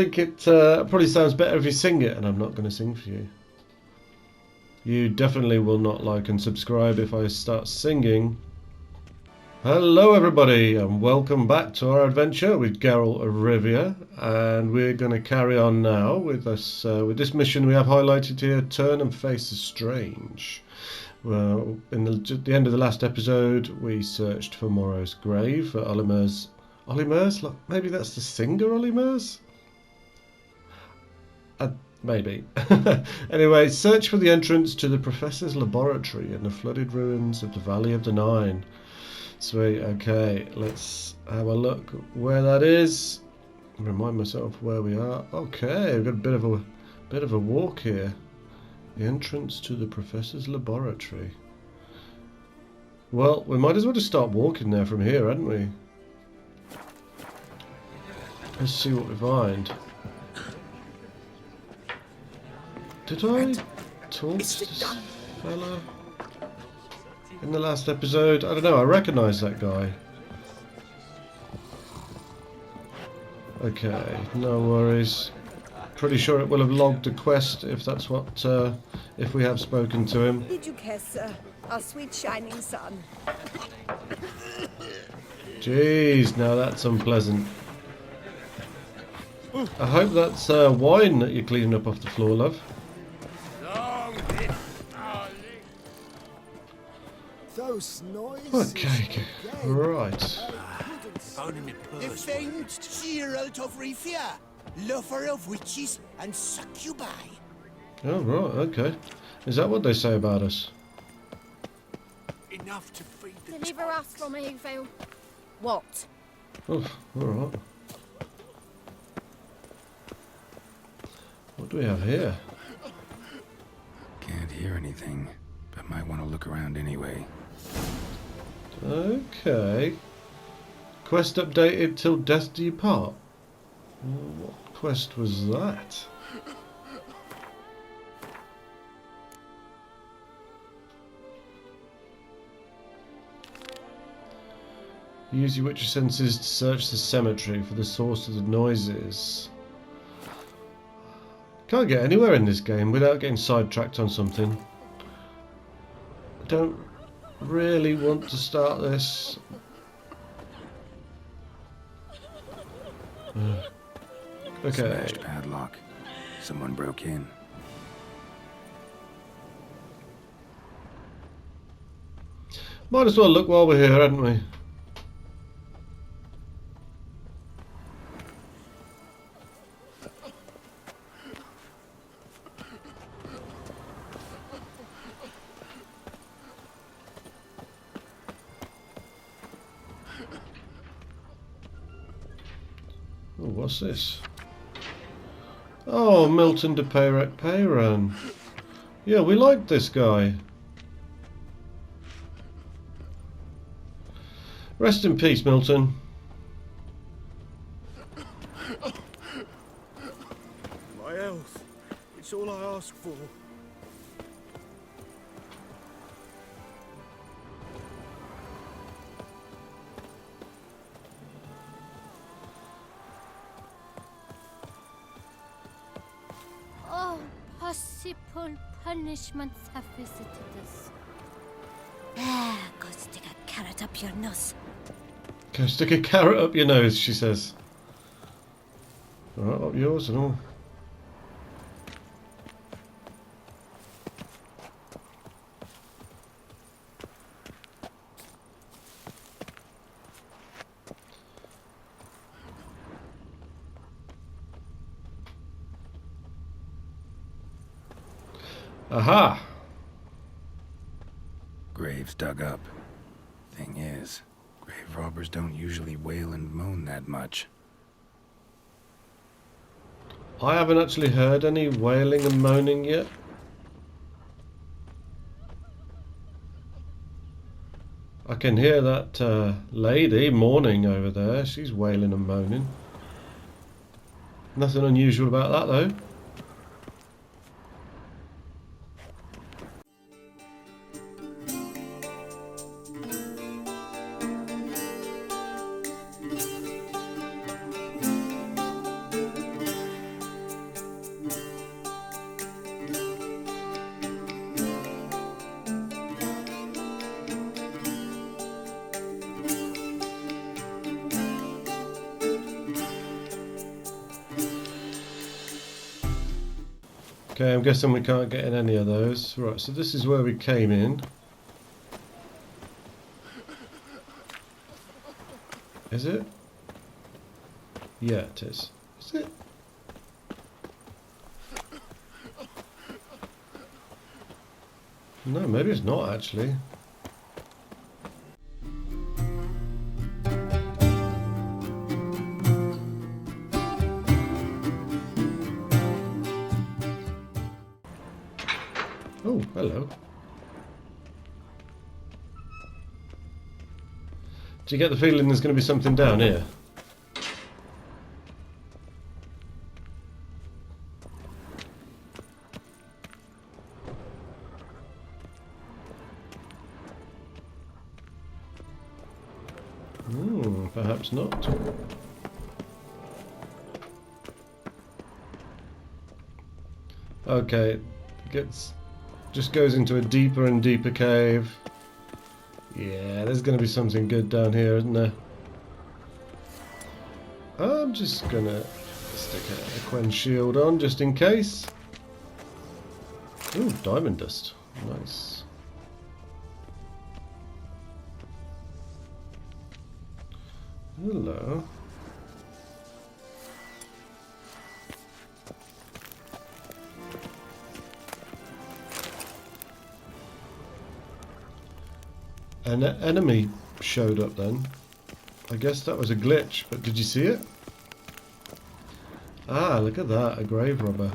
think it probably sounds better if you sing it, and I'm not going to sing for you. You definitely will not like and subscribe if I start singing. Hello everybody, and welcome back to our adventure with Geralt of Rivia, and we're going to carry on now with this mission we have highlighted here, Turn and Face the Strange. Well, at the end of the last episode, we searched for Morrow's grave for Olimer's... Olimer's? Maybe that's the singer Olimer's? Maybe. Anyway, search for the entrance to the Professor's laboratory in the flooded ruins of the Valley of the Nine. Sweet, okay, let's have a look where that is. Remind myself where we are. Okay, we've got a bit of a walk here. The entrance to the Professor's laboratory. Well, we might as well just start walking there from here, hadn't we? Let's see what we find. Did I talk to this fella in the last episode? I don't know, I recognise that guy. Okay, no worries. Pretty sure it will have logged a quest if that's what, if we have spoken to him. Did you care, sir? Our sweet shining sun. Jeez, now that's unpleasant. I hope that's wine that you're cleaning up off the floor, love. Okay, right. The famed Geralt of Rivia, lover of witches and succubi. Oh, right, okay. Is that what they say about us? Enough to feed the Deliver us from evil. What? Oh, alright. What do we have here? Can't hear anything, but might want to look around anyway. Okay. Quest updated till death do you part. What quest was that? Use your witcher senses to search the cemetery for the source of the noises. Can't get anywhere in this game without getting sidetracked on something. I don't really want to start this. Okay. Smashed padlock. Someone broke in. Might as well look while we're here, hadn't we? Oh, what's this? Oh, Milton de Peyran. Yeah, we like this guy. Rest in peace, Milton. My health. It's all I ask for. Oh, possible punishments have visited us. Go stick a carrot up your nose. Go stick a carrot up your nose, she says. Right, up yours and all. Aha! Graves dug up. Thing is, grave robbers don't usually wail and moan that much. I haven't actually heard any wailing and moaning yet. I can hear that lady mourning over there. She's wailing and moaning. Nothing unusual about that though. Okay, I'm guessing we can't get in any of those. Right, so this is where we came in. Is it? Yeah, it is. Is it? No, maybe it's not actually. Oh, hello. Do you get the feeling there's going to be something down here? Perhaps not. Okay, just goes into a deeper and deeper cave. Yeah, there's going to be something good down here, isn't there? I'm just going to stick a Quen shield on just in case. Ooh, diamond dust. Nice. Hello. An enemy showed up then. I guess that was a glitch, but did you see it? Ah, look at that, a grave robber.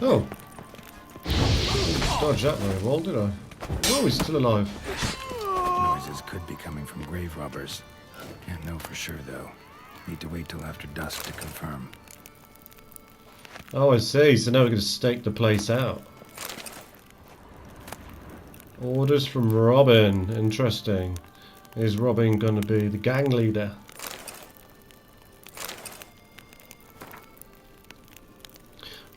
Oh. Didn't dodge that very well, did I? Oh, he's still alive. Noises could be coming from grave robbers. Can't know for sure, though. Need to wait till after dusk to confirm. Oh, I see. So now we're going to stake the place out. Orders from Robin. Interesting. Is Robin going to be the gang leader?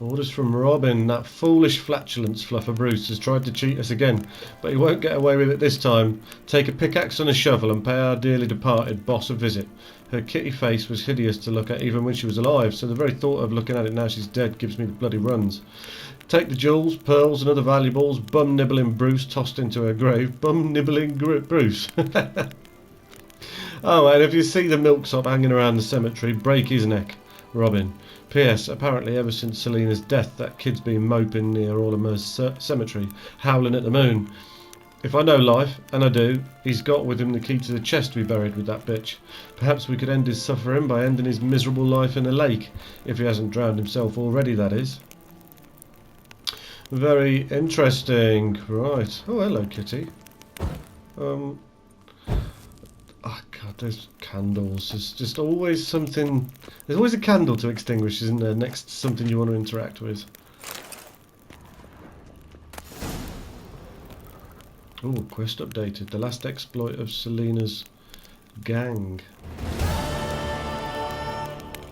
Orders from Robin. That foolish flatulence fluffer Bruce has tried to cheat us again, but he won't get away with it this time. Take a pickaxe and a shovel and pay our dearly departed boss a visit. Her kitty face was hideous to look at even when she was alive, so the very thought of looking at it now she's dead gives me the bloody runs. Take the jewels, pearls and other valuables. Bum nibbling Bruce tossed into her grave. Bum nibbling Bruce. Oh, and if you see the milksop hanging around the cemetery, break his neck. Robin. P.S. Apparently ever since Selena's death, that kid's been moping near Aldermer's cemetery, howling at the moon. If I know life, and I do, he's got with him the key to the chest we buried with that bitch. Perhaps we could end his suffering by ending his miserable life in a lake, if he hasn't drowned himself already, that is. Very interesting. Right. Oh, hello, kitty. Oh god, there's candles. There's just always something. There's always a candle to extinguish, isn't there, next to something you want to interact with. Oh, quest updated. The last exploit of Selena's gang.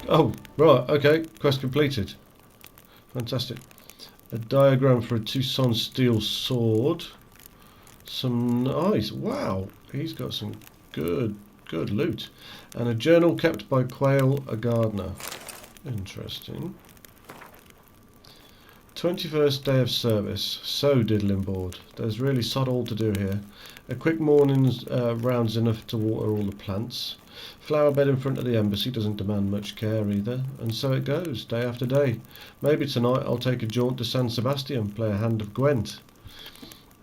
Oh, right, okay. Quest completed. Fantastic. A diagram for a Tucson steel sword. Some nice. Wow, he's got some good loot. And a journal kept by Quail, a gardener. Interesting. 21st day of service. So diddling bored. There's really sod all to do here. A quick morning's round's enough to water all the plants. Flower bed in front of the embassy doesn't demand much care either. And so it goes, day after day. Maybe tonight I'll take a jaunt to San Sebastian, play a hand of Gwent.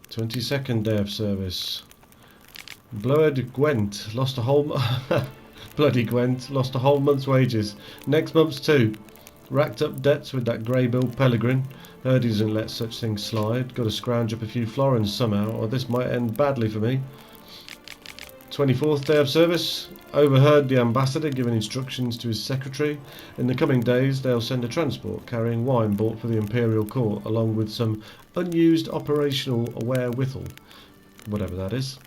22nd day of service. Blood Gwent lost a whole bloody Gwent lost a whole month's wages. Next month's too. Racked up debts with that grey-billed Pellegrin. Heard he doesn't let such things slide. Got to scrounge up a few florins somehow, or this might end badly for me. 24th day of service. Overheard the ambassador giving instructions to his secretary. In the coming days they'll send a transport carrying wine bought for the imperial court, along with some unused operational wherewithal, whatever that is.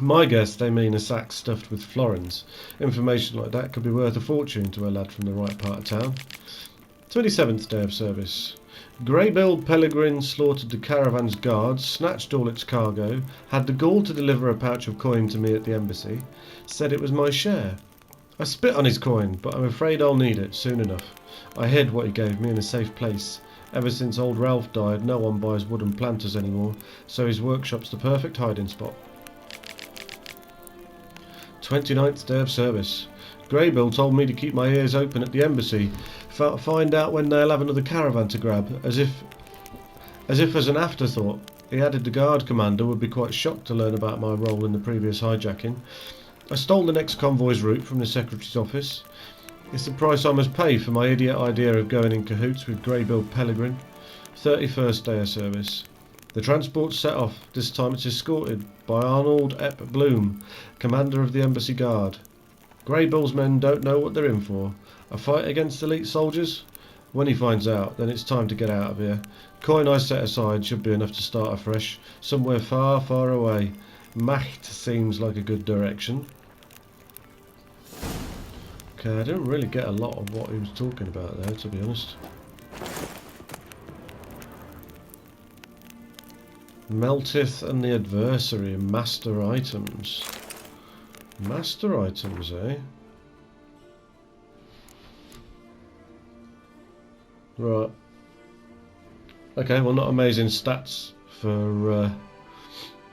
My guess they mean a sack stuffed with florins. Information like that could be worth a fortune to a lad from the right part of town. 27th day of service. Grey-billed Pellegrin slaughtered the caravan's guards, snatched all its cargo, had the gall to deliver a pouch of coin to me at the embassy, said it was my share. I spit on his coin, but I'm afraid I'll need it soon enough. I hid what he gave me in a safe place. Ever since old Ralph died, no one buys wooden planters anymore, so his workshop's the perfect hiding spot. 29th day of service. Greybill told me to keep my ears open at the embassy, find out when they'll have another caravan to grab, as if as an afterthought. He added the guard commander would be quite shocked to learn about my role in the previous hijacking. I stole the next convoy's route from the secretary's office. It's the price I must pay for my idiot idea of going in cahoots with Greybill Pellegrin. 31st day of service. The transport set off. This time it's escorted by Arnold Ep Bloom, commander of the embassy guard. Greybill's men don't know what they're in for. A fight against elite soldiers? When he finds out, then it's time to get out of here. Coin I set aside should be enough to start afresh, somewhere far, far away. Macht seems like a good direction. Okay, I didn't really get a lot of what he was talking about there, to be honest. Meltith and the adversary, master items. Master items, eh? Right. Okay, well, not amazing stats for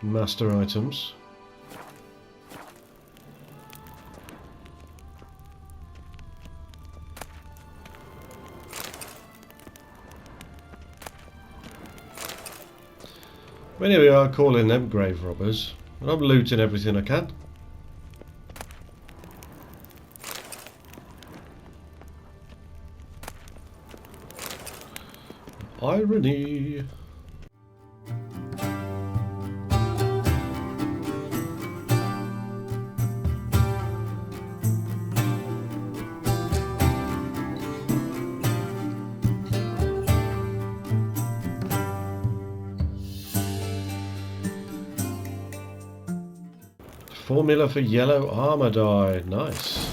master items. But here we are calling them grave robbers, and I'm looting everything I can. Irony. Formula for yellow armor dye. Nice.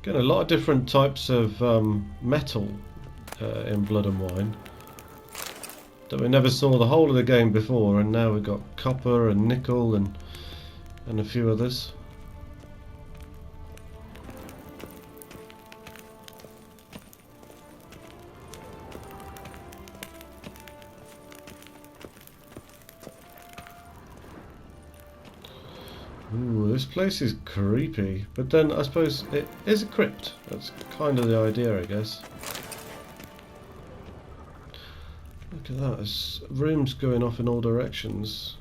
Getting a lot of different types of metal in Blood and Wine that we never saw the whole of the game before, and now we've got copper and nickel and a few others. Ooh, this place is creepy, but then I suppose it is a crypt. That's kind of the idea, I guess. Look at that, there's rooms going off in all directions.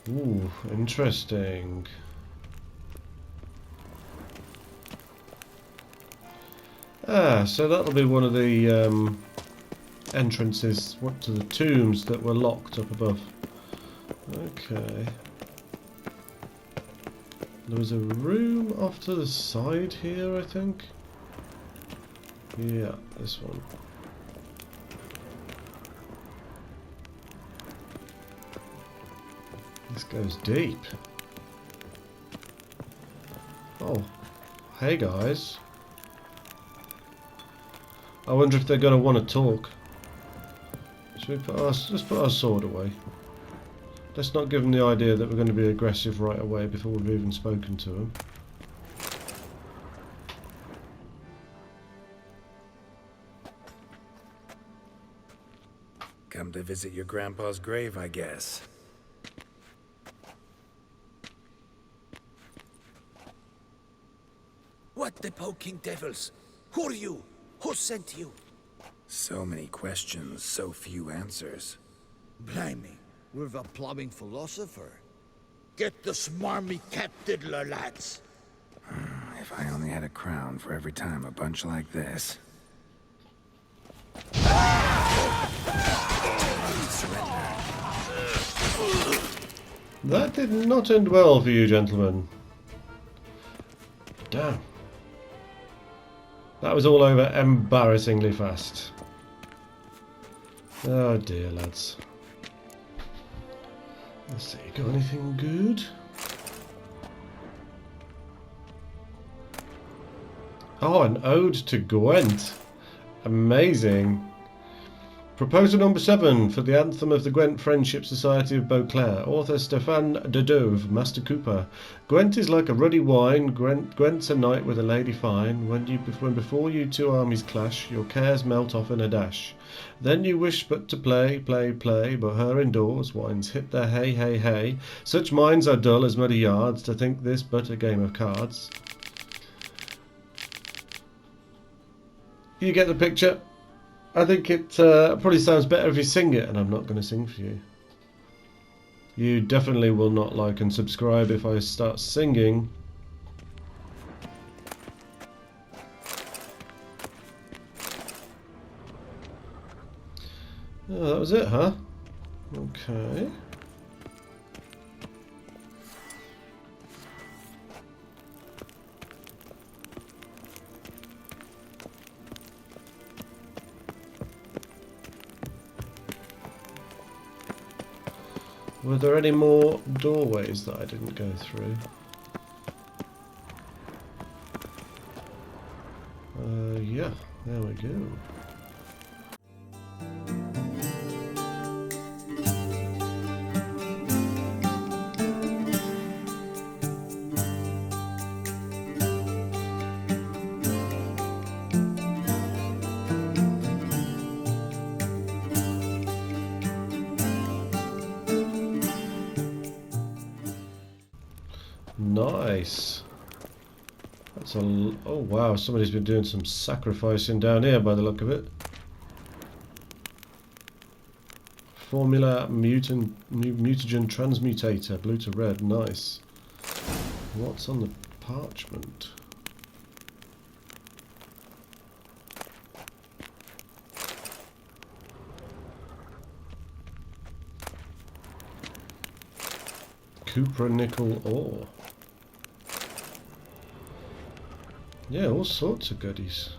Ooh, interesting. Ah, so that'll be one of the entrances to the tombs that were locked up above. Okay. There was a room off to the side here, I think. Yeah, this one. This goes deep. Oh, hey guys. I wonder if they're going to want to talk. Should we let's put our sword away. Let's not give them the idea that we're going to be aggressive right away before we've even spoken to them. Come to visit your grandpa's grave, I guess. What the poking devils? Who are you? Who sent you? So many questions, so few answers. Blimey, we're the plumbing philosopher. Get the smarmy cat diddler, lads. If I only had a crown for every time a bunch like this. That did not end well for you, gentlemen. Damn. That was all over embarrassingly fast. Oh dear, lads. Let's see, got anything good? Oh, an ode to Gwent. Amazing. Proposal number 7 for the anthem of the Gwent Friendship Society of Beauclair. Author Stéphane Dedove, Master Cooper. Gwent is like a ruddy wine. Gwent's a night with a lady fine. When before you two armies clash, your cares melt off in a dash. Then you wish but to play, but her indoors wines hit their hey, hey, hey. Such minds are dull as muddy yards to think this but a game of cards. You get the picture. I think it probably sounds better if you sing it, and I'm not going to sing for you. You definitely will not like and subscribe if I start singing. Oh, that was it, huh? Okay. Were there any more doorways that I didn't go through? Yeah, there we go. Nice. That's a oh wow, somebody's been doing some sacrificing down here by the look of it. Formula Mutagen Transmutator, blue to red, nice. What's on the parchment? Cupronickel ore. Yeah, all sorts of goodies.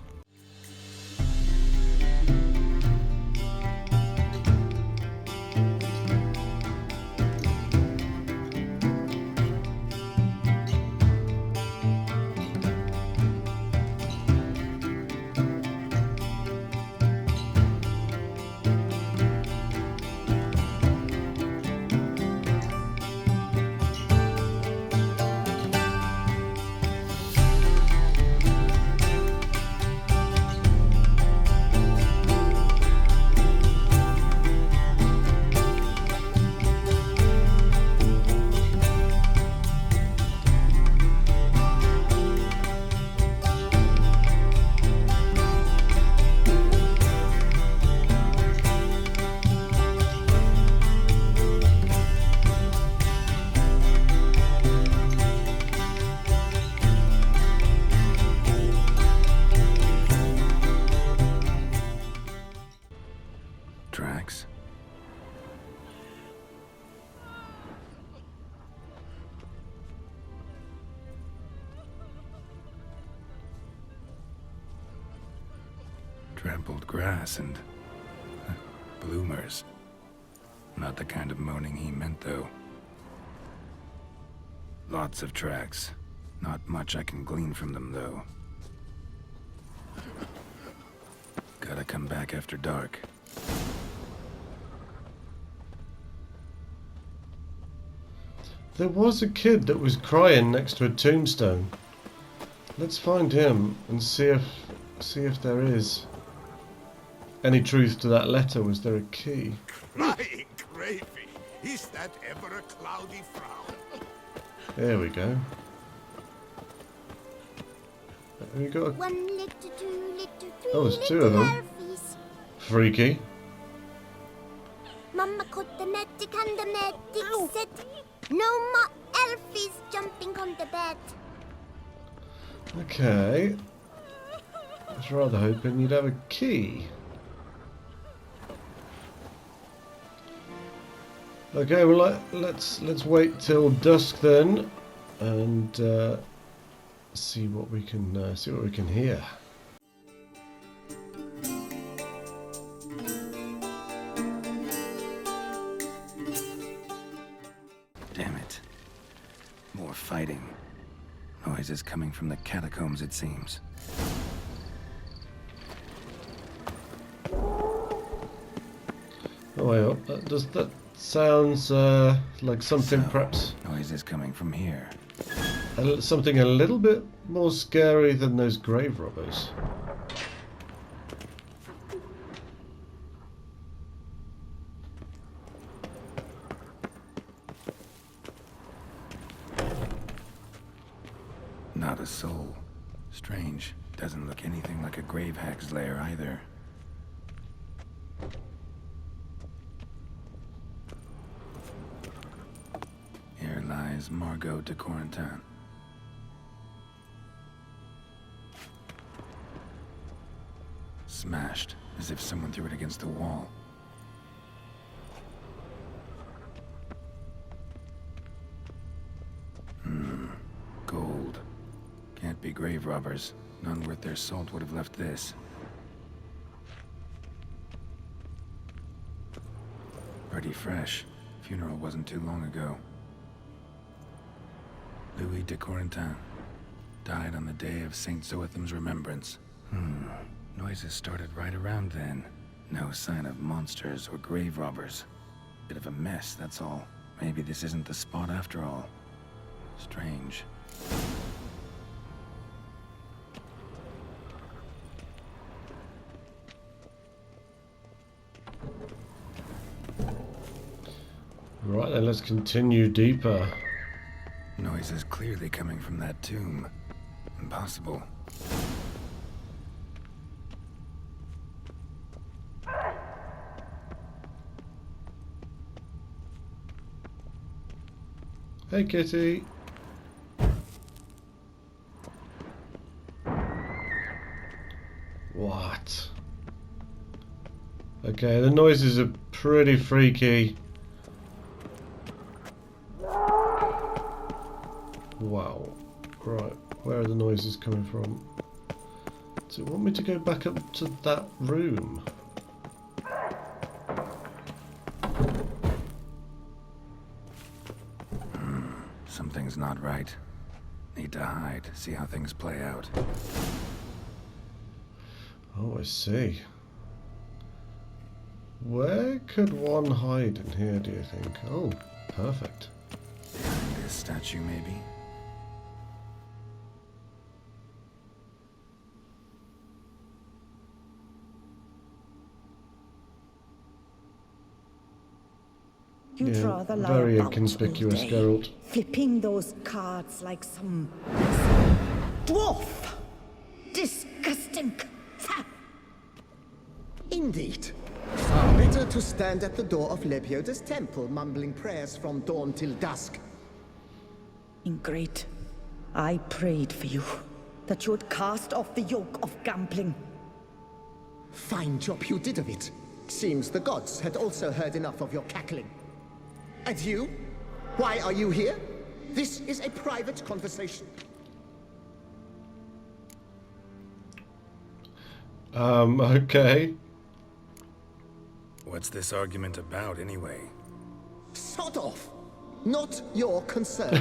Tracks. Trampled grass and bloomers. Not the kind of moaning he meant, though. Lots of tracks. Not much I can glean from them, though. Gotta come back after dark. There was a kid that was crying next to a tombstone. Let's find him and see if there is any truth to that letter. Was there a key? Crying gravy. Is that ever a cloudy frown? There we go. Have you got a... One little, two little, three Oh, there's two of little them. elfies. Freaky. Mamma caught the magic and the magic said, no more elfies jumping on the bed. Okay. I was rather hoping you'd have a key. Okay, well let's wait till dusk then, and see what we can hear. Damn it. More fighting. Noises coming from the catacombs, it seems. Oh, well, that sounds like something So, perhaps noises coming from here. something a little bit more scary than those grave robbers. Not a soul. Strange. Doesn't look anything like a grave hag's lair either. Here lies Margot de Corentin. Smashed, as if someone threw it against the wall. Gold. Can't be grave robbers. None worth their salt would have left this. Pretty fresh. Funeral wasn't too long ago. Louis de Corentin. Died on the day of St. Zoetham's remembrance. Noises started right around then. No sign of monsters or grave robbers. Bit of a mess, that's all. Maybe this isn't the spot after all. Strange. Right then, let's continue deeper. Noises clearly coming from that tomb. Impossible. Hey, kitty. What? Okay, the noises are pretty freaky. Wow. Right, where are the noises coming from? Does it want me to go back up to that room? Something's not right. Need to hide, see how things play out. Oh, I see. Where could one hide in here, do you think? Oh, perfect. Behind this statue, maybe? You'd Yeah, rather lie very about inconspicuous, all day, Geralt. flipping those cards like some dwarf. Disgusting. Ha! Indeed. Far better to stand at the door of Lepioda's temple, mumbling prayers from dawn till dusk. Ingrid, I prayed for you, that you would cast off the yoke of gambling. Fine job you did of it. Seems the gods had also heard enough of your cackling. And you? Why are you here? This is a private conversation. Okay. What's this argument about, anyway? Sod off! Not your concern.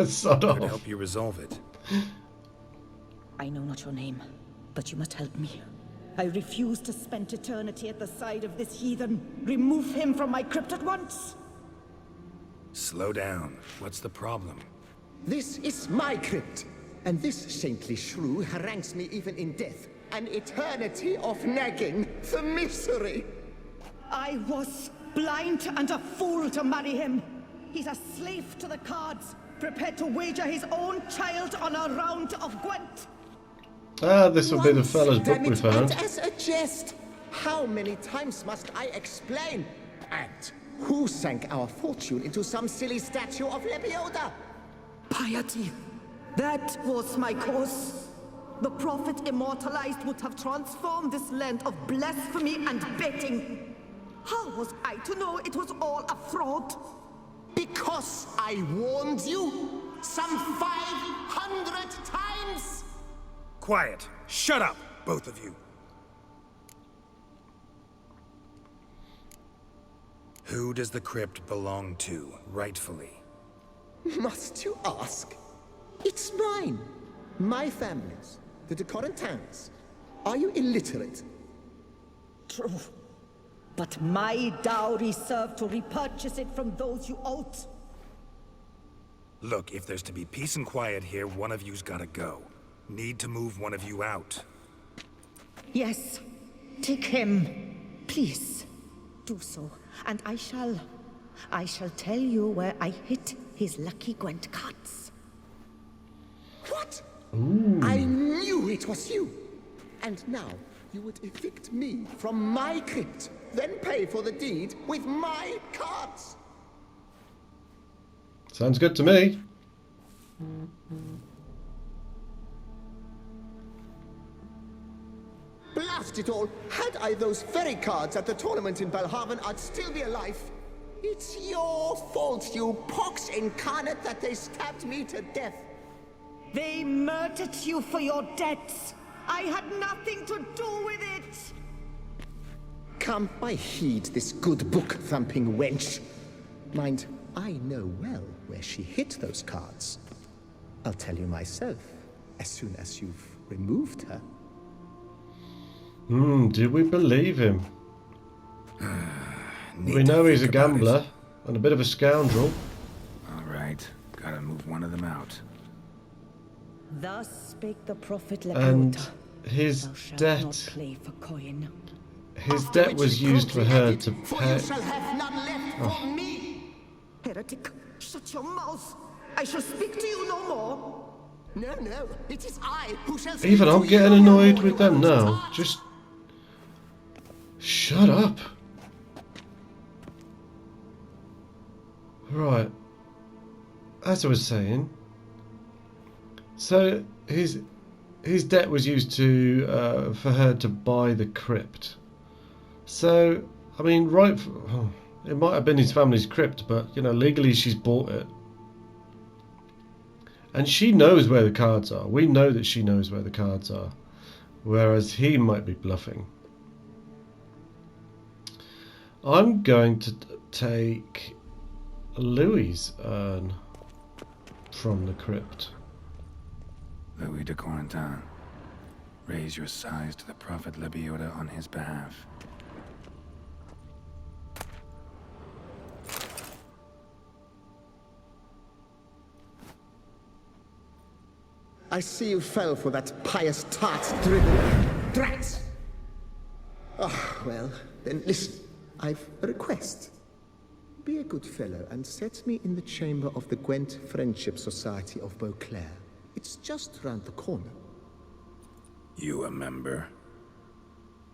Sod Could off. help you resolve it. I know not your name, but you must help me. I refuse to spend eternity at the side of this heathen. Remove him from my crypt at once! Slow down. What's the problem? This is my crypt, and this saintly shrew harangues me even in death. An eternity of nagging, the misery! I was blind and a fool to marry him. He's a slave to the cards, prepared to wager his own child on a round of Gwent. Ah, this will be the fella's book Damn we it, found. and as a jest, how many times must I explain? And who sank our fortune into some silly statue of Lepioda? Piety. That was my cause. The prophet immortalized would have transformed this land of blasphemy and betting. How was I to know it was all a fraud? Because I warned you some 500 times! Quiet. Shut up, both of you. Who does the crypt belong to, rightfully? Must you ask? It's mine. My family's. The de Corentins. Are you illiterate? True. But my dowry served to repurchase it from those you owed. Look, if there's to be peace and quiet here, one of you's gotta go. Need to move one of you out. Yes. Take him. Please. Do so. And I shall tell you where I hid his lucky Gwent cards. What? Ooh. I knew it was you. And now you would evict me from my crypt, then pay for the deed with my cards. Sounds good to me. Blast it all! Had I those very cards at the tournament in Belhaven, I'd still be alive. It's your fault, you pox incarnate, that they stabbed me to death. They murdered you for your debts. I had nothing to do with it. Come, I heed this good book-thumping wench. Mind, I know well where she hid those cards. I'll tell you myself, as soon as you've removed her. Do we believe him? We know he's a gambler and a bit of a scoundrel. Alright, gotta move one of them out. Thus spake the prophet And Lakota. his Thou shalt debt, not play for coin. his debt was used for her to For pay. you shall have none left for me. Heretic, shut your mouth. I shall speak to you no more. No, no, it is I who shall speak Even to I'm you getting no annoyed more, with you them old now. tart. Just shut up. Right. As I was saying, so his debt was used to for her to buy the crypt. So I mean, it might have been his family's crypt, but you know, legally she's bought it. And she knows where the cards are. We know that she knows where the cards are. Whereas he might be bluffing. I'm going to take Louis' urn from the crypt. Louis de Corentin, raise your size to the Prophet Lebioda on his behalf. I see you fell for that pious tart's dribble. Drat! Ah, well, then listen. I've a request. Be a good fellow and set me in the chamber of the Gwent Friendship Society of Beauclair. It's just round the corner. You a member?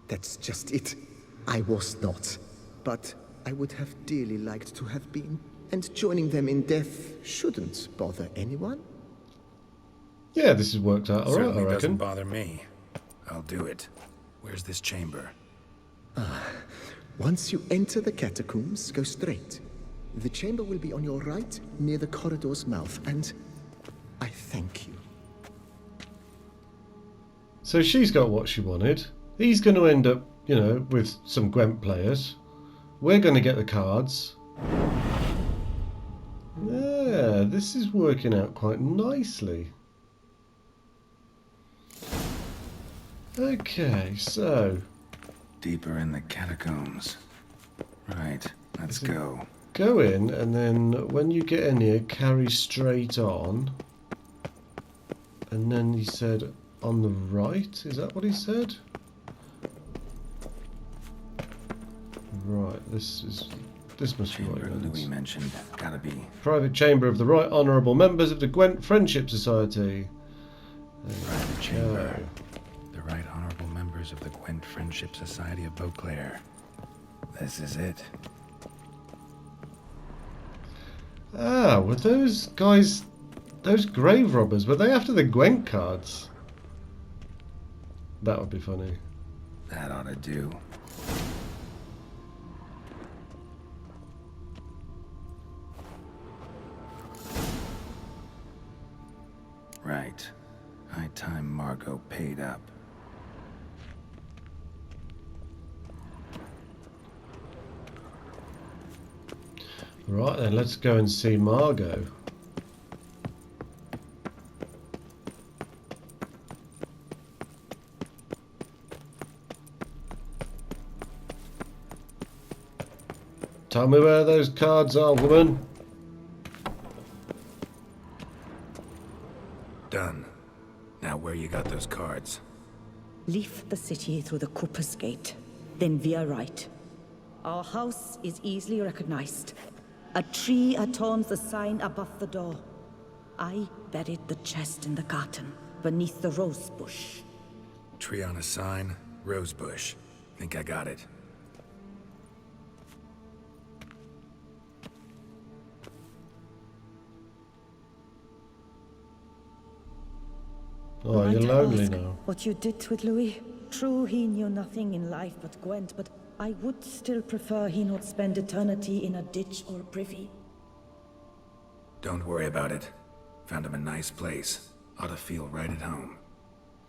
That's just it. I was not. But I would have dearly liked to have been. And joining them in death shouldn't bother anyone. Yeah, this has worked out alright, I Certainly doesn't reckon. bother me. I'll do it. Where's this chamber? Once you enter the catacombs, go straight. The chamber will be on your right, near the corridor's mouth, and I thank you. So she's got what she wanted. He's going to end up, you know, with some Gwent players. We're going to get the cards. Yeah, this is working out quite nicely. Okay, so Deeper in the catacombs. Right, let's go. go in, and then when you get in here, carry straight on. And then he said on the right. Is that what he said? Right, this must be Chamber right. then. Louis mentioned. Gotta be. Private chamber of the Right Honourable members of the Gwent Friendship Society. Private chamber. The Right Honourable members of the Gwent Friendship Society of Beauclair. This is it. Ah, were those guys, those grave robbers, were they after the Gwent cards? That would be funny. That ought to do. High time Margot paid up. Right then, let's go and see Margot. Tell me where those cards are, woman. Done. Now where you got those cards? Leave the city through the Cooper's Gate, then veer right. Our house is easily recognized. A tree adorns the sign above the door. I buried the chest in the garden, beneath the rose bush. Tree on a sign, rose bush. Think I got it. Oh, you're Might I lonely ask now. what you did with Louis? True, he knew nothing in life but Gwent, but I would still prefer he not spend eternity in a ditch or privy. Don't worry about it. Found him a nice place. Ought to feel right at home.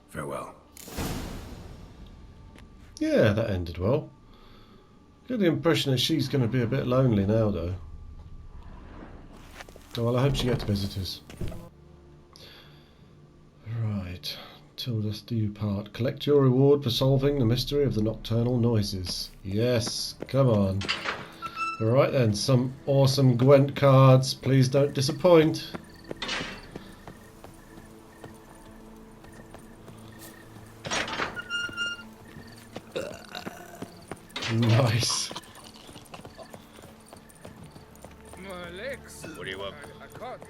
Farewell. Yeah, that ended well. Get the impression that she's going to be a bit lonely now, though. Oh, well, I hope she gets visitors. Right. Till death do you part. Collect your reward for solving the mystery of the nocturnal noises. Yes, come on. Alright then, some awesome Gwent cards. Please don't disappoint. Nice. My legs. What do you want? I can't.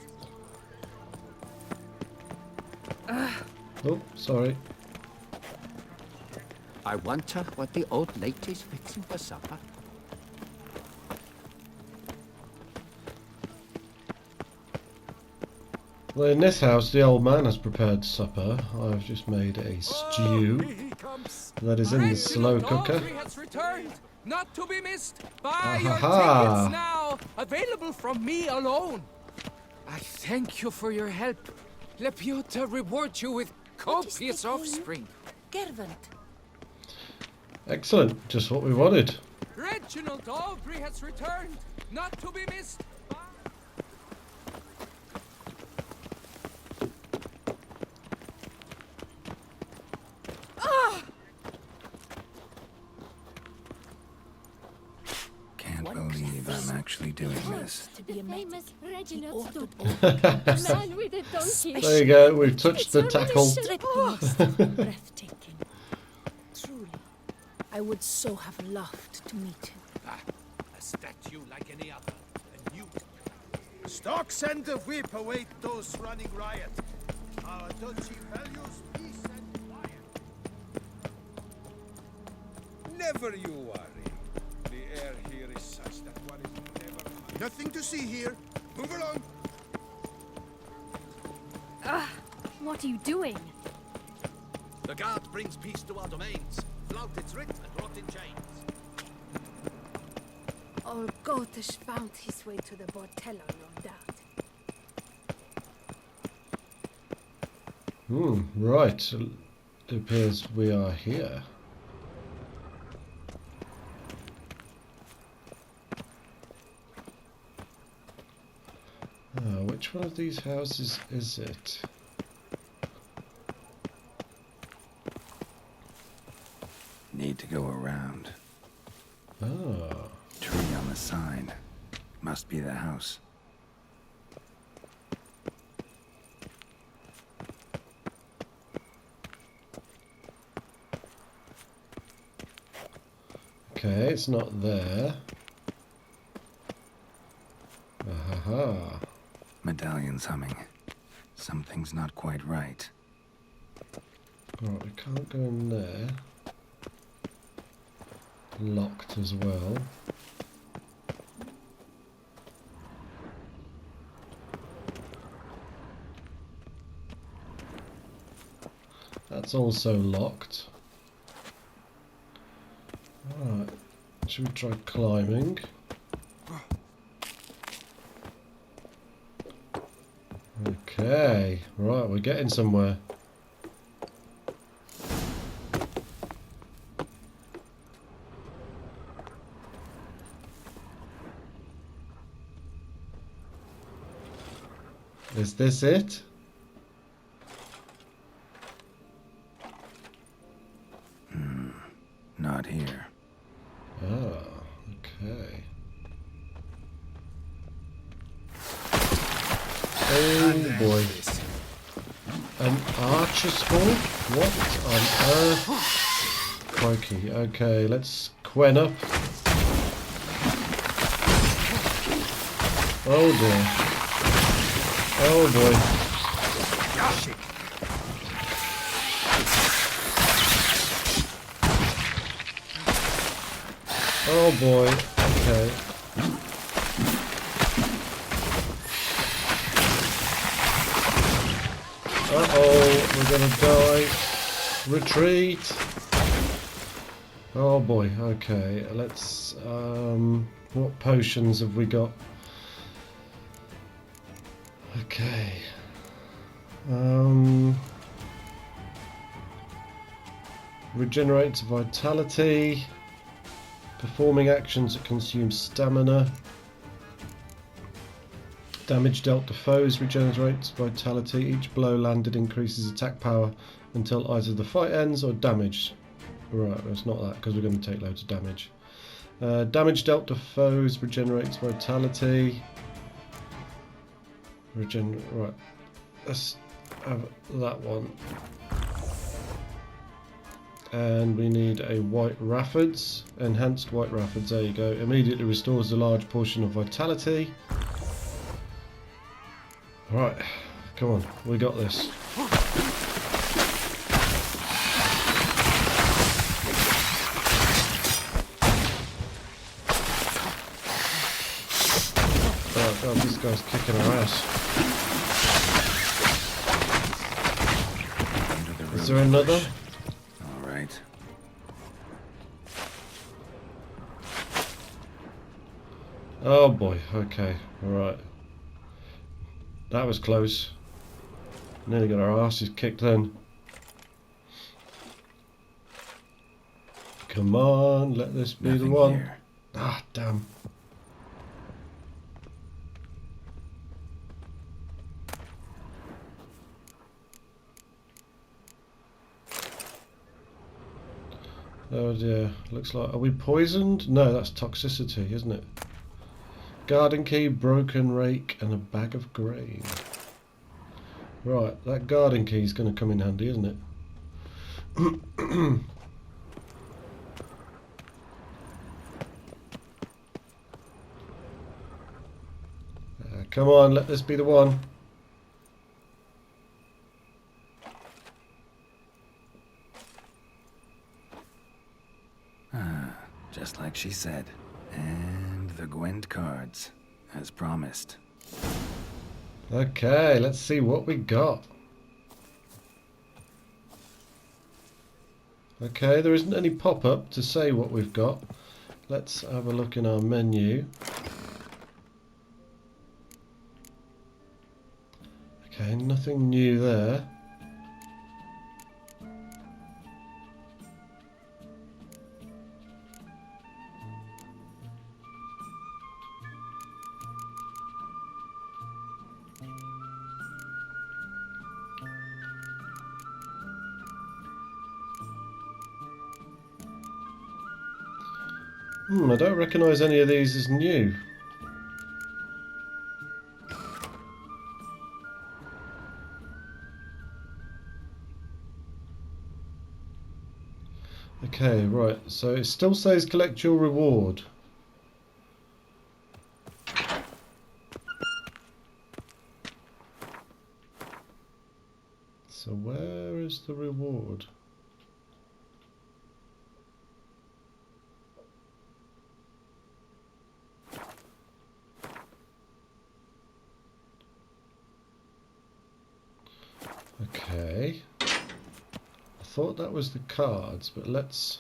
Oh, sorry. I wonder what the old lady's fixing for supper. Well, in this house, the old man has prepared supper. I've just made a stew that is in the slow cooker. Has returned, not to be missed. Buy Ah, your ha, ha. tickets now. Available from me alone. I thank you for your help. Lepiota reward you with copious offspring. Geralt. Excellent, just what we wanted. Reginald Aubrey has returned, not to be missed. Can't believe I'm actually doing this. To be a famous Reginald Stubb. Man with a donkey. There you go, we've touched the tackle. Breathtaking. Truly, I would so have loved to meet him. A statue like any other. A new. Stocks and the whip await those running riot. Our duchy values peace and quiet. Never you worry. The air here is such that one is never. Nothing to see here. Move along. What are you doing? The guard brings peace to our domains. Flout its writ and rot in chains. Old Gotish found his way to the Bordello, no doubt. Right. It appears we are here. Which one of these houses is it? Need to go around. Ah. Tree on the sign. Must be the house. Okay, it's not there. Aha. Medallion's humming. Something's not quite right. Right, we can't go in there. Locked as well. That's also locked. Alright, should we try climbing? Okay, right, we're getting somewhere. Is this it? Not here. Oh, okay. Oh boy. An archer spawn? What on earth? Crikey. Okay, let's quen up. Oh dear. Oh boy. Oh boy. Okay. Uh-oh, we're gonna die. Retreat. Oh boy, okay, let's, what potions have we got? Okay. Regenerates vitality. Performing actions that consume stamina. Damage dealt to foes regenerates vitality. Each blow landed increases attack power until either the fight ends or damage. Right, it's not that because we're going to take loads of damage. Damage dealt to foes regenerates vitality. Right, let's have that one. And we need a White Raffords. Enhanced White Raffords, there you go. Immediately restores a large portion of vitality. Right, come on, we got this. Oh god, this guy's kicking our ass. Is there another? Alright. Oh boy, okay, alright. That was close. Nearly got our asses kicked then. Come on, let this be the one. Here. Ah, damn. Oh dear, looks like, are we poisoned? No, that's toxicity, isn't it? Garden key, broken rake, and a bag of grain. Right, that garden key is going to come in handy, isn't it? Come on, let this be the one. Just like she said. And the Gwent cards, as promised. Okay, let's see what we got. Okay, there isn't any pop-up to say what we've got. Let's have a look in our menu. Okay, nothing new there. I don't recognise any of these as new. Okay, right, so it still says collect your reward. So where is the reward? Okay. I thought that was the cards, but let's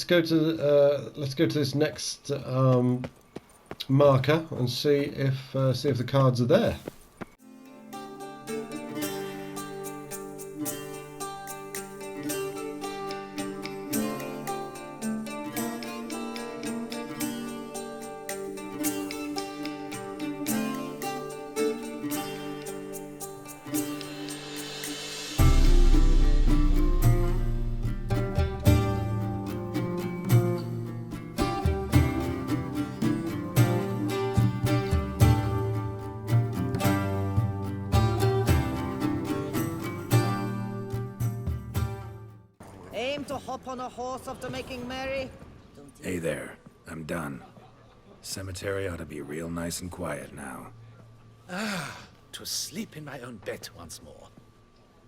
go to this next marker and see if the cards are there. came to hop on a horse after making merry? Hey there, I'm done. Cemetery ought to be real nice and quiet now. To sleep in my own bed once more.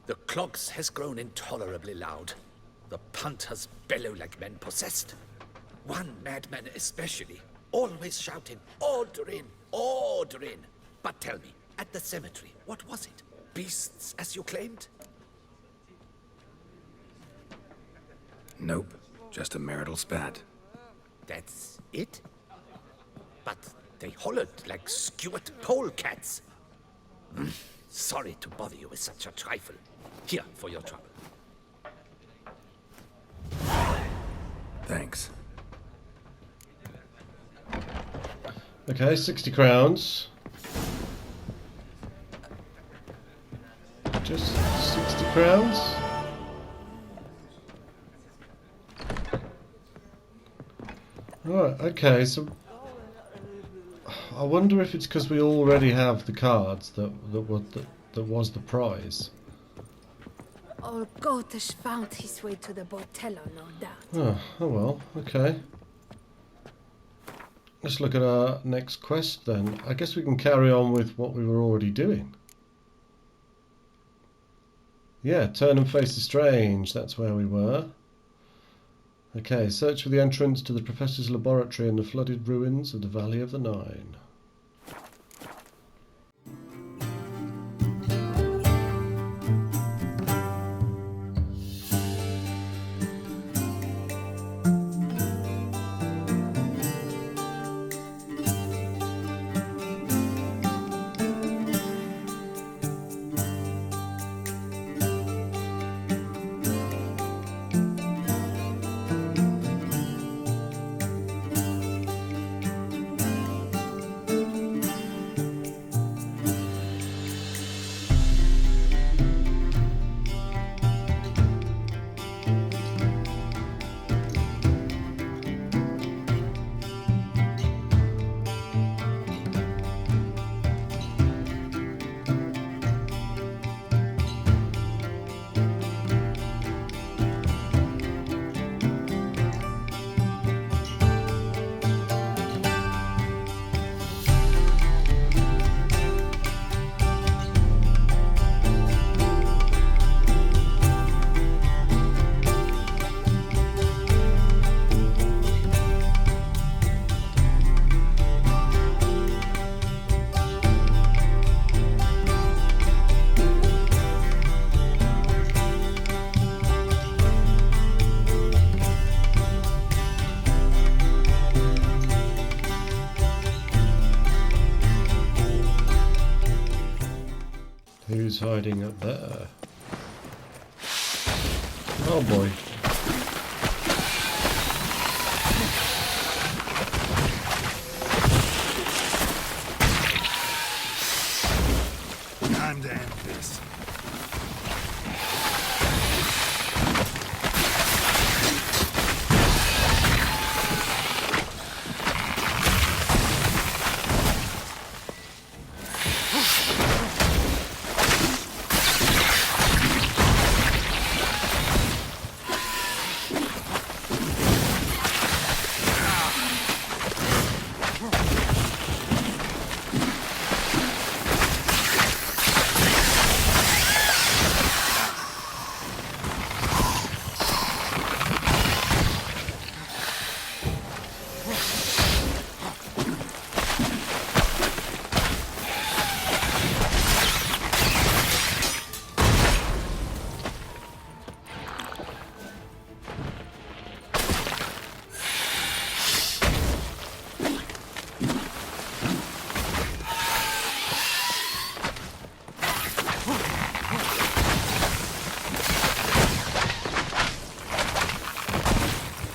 The clogs has grown intolerably loud. The punters bellow like men possessed. One madman especially, always shouting, "Order in! Order in!" But tell me, at the cemetery, what was it? Beasts, as you claimed? Nope, just a marital spat. That's it? But they hollered like skewered polecats. Sorry to bother you with such a trifle. Here, for your trouble. Thanks. Okay, 60 crowns. Just 60 crowns. Right, okay, so I wonder if it's because we already have the cards that was the prize. Old Gotish found his way to the Botello, no doubt. Oh well, okay. Let's look at our next quest then. I guess we can carry on with what we were already doing. Yeah, turn and face the strange, that's where we were. Okay, search for the entrance to the Professor's laboratory in the flooded ruins of the Valley of the Nine. Who's hiding up there? Oh boy. Time to end this.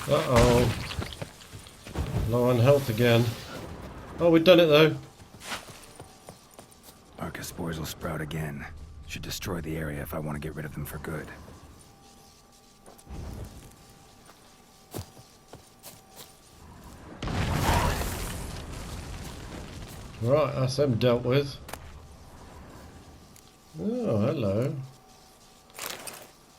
Uh-oh. Low on health again. Oh, we've done it though. Archaspores will sprout again. Should destroy the area if I want to get rid of them for good. Right, that's them dealt with. Oh, hello.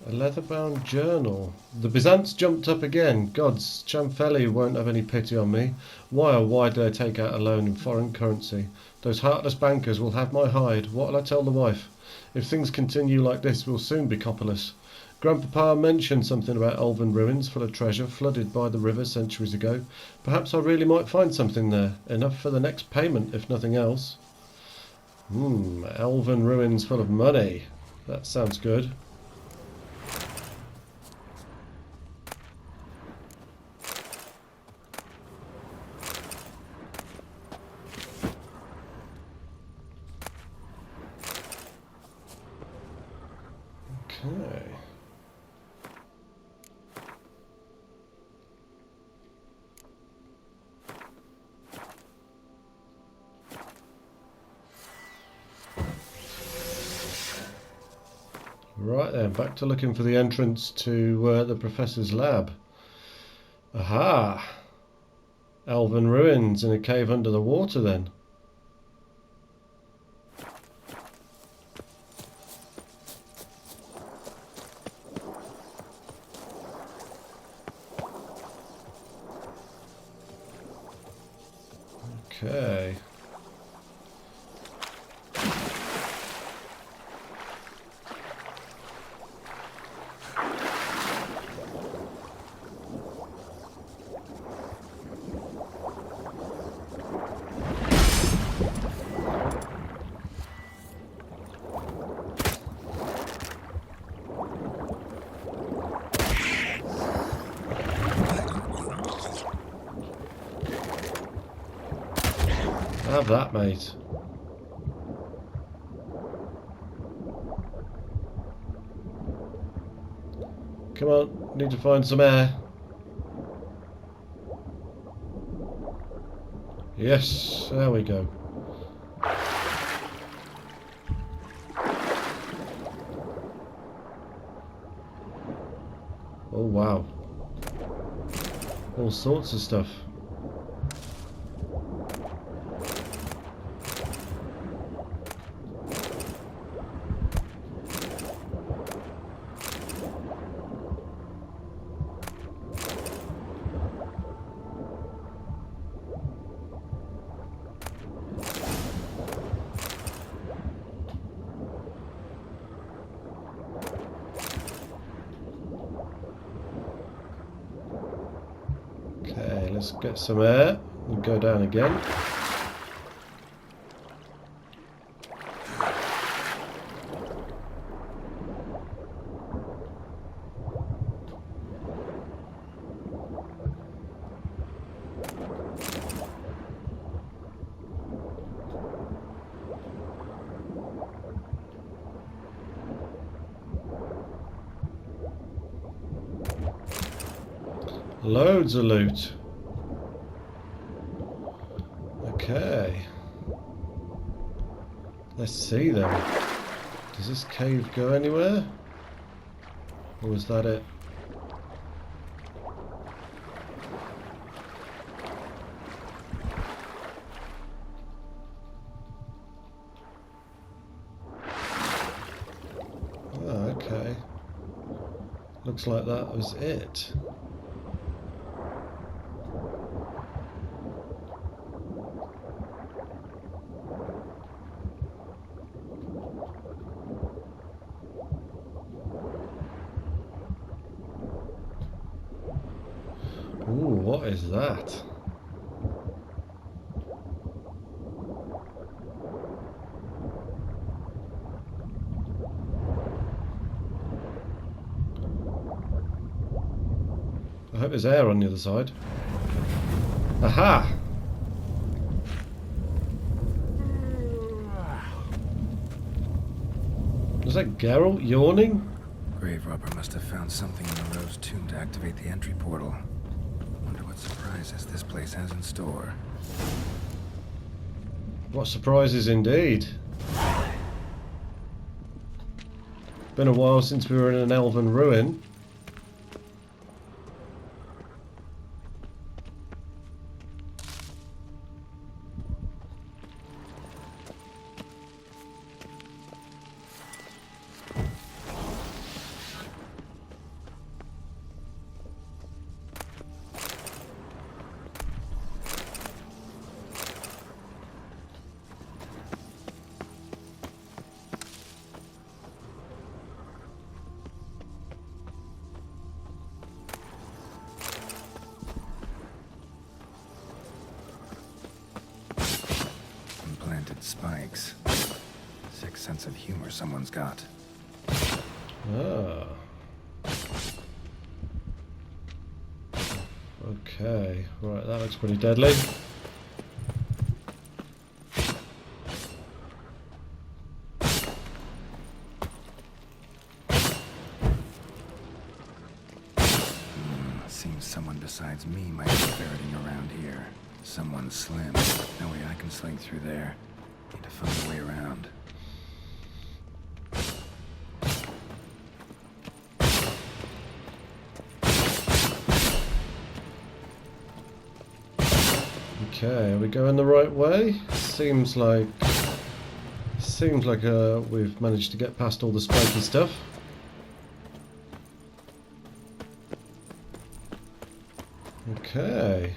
A leather-bound journal. The Byzants jumped up again. Gods, Chamfeli won't have any pity on me. Why oh why did I take out a loan in foreign currency? Those heartless bankers will have my hide. What'll I tell the wife? If things continue like this, we'll soon be copperless. Grandpapa mentioned something about elven ruins full of treasure flooded by the river centuries ago. Perhaps I really might find something there. Enough for the next payment, if nothing else. Elven ruins full of money. That sounds good. Okay. Right then, back to looking for the entrance to the Professor's lab. Aha! Elven ruins in a cave under the water then. Okay. Have that, mate. Come on, need to find some air. Yes, there we go. Oh wow. All sorts of stuff. Okay, let's get some air and go down again. Loads of loot. Okay. Let's see then. Does this cave go anywhere? Or was that it? Oh, okay. Looks like that was it. Ooh, what is that? I hope there's air on the other side. Aha! Was that Geralt yawning? Grave robber must have found something in the Rose tomb to activate the entry portal. Wonder what surprises this place has in store. What surprises indeed. Been a while since we were in an elven ruin. Spikes. Sick sense of humor someone's got. Ah. Okay, right, that looks pretty deadly. Seems someone besides me might be ferreting around here. Someone slim. No way I can slink through there. Need to find a way around. Okay, are we going the right way? Seems like we've managed to get past all the spiky stuff. Okay.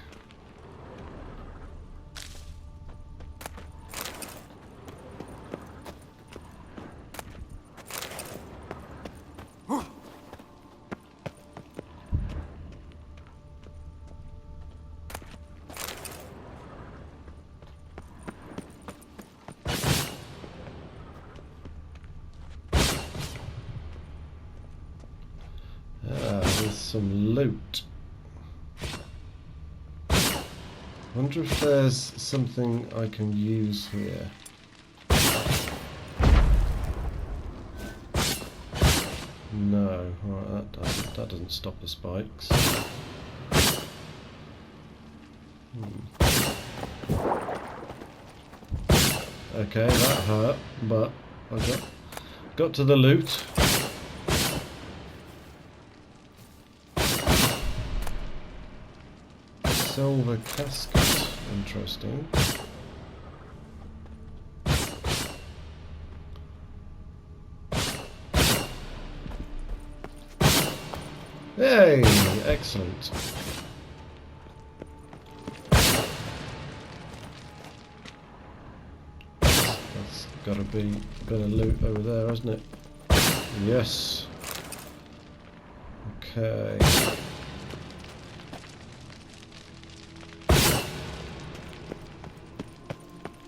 There's some loot. Wonder if there's something I can use here. No, alright, that doesn't stop the spikes. Okay, that hurt, but I got to the loot. Silver casket, interesting. Yay! Excellent. That's gotta be a bit of loot over there, hasn't it? Yes. Okay.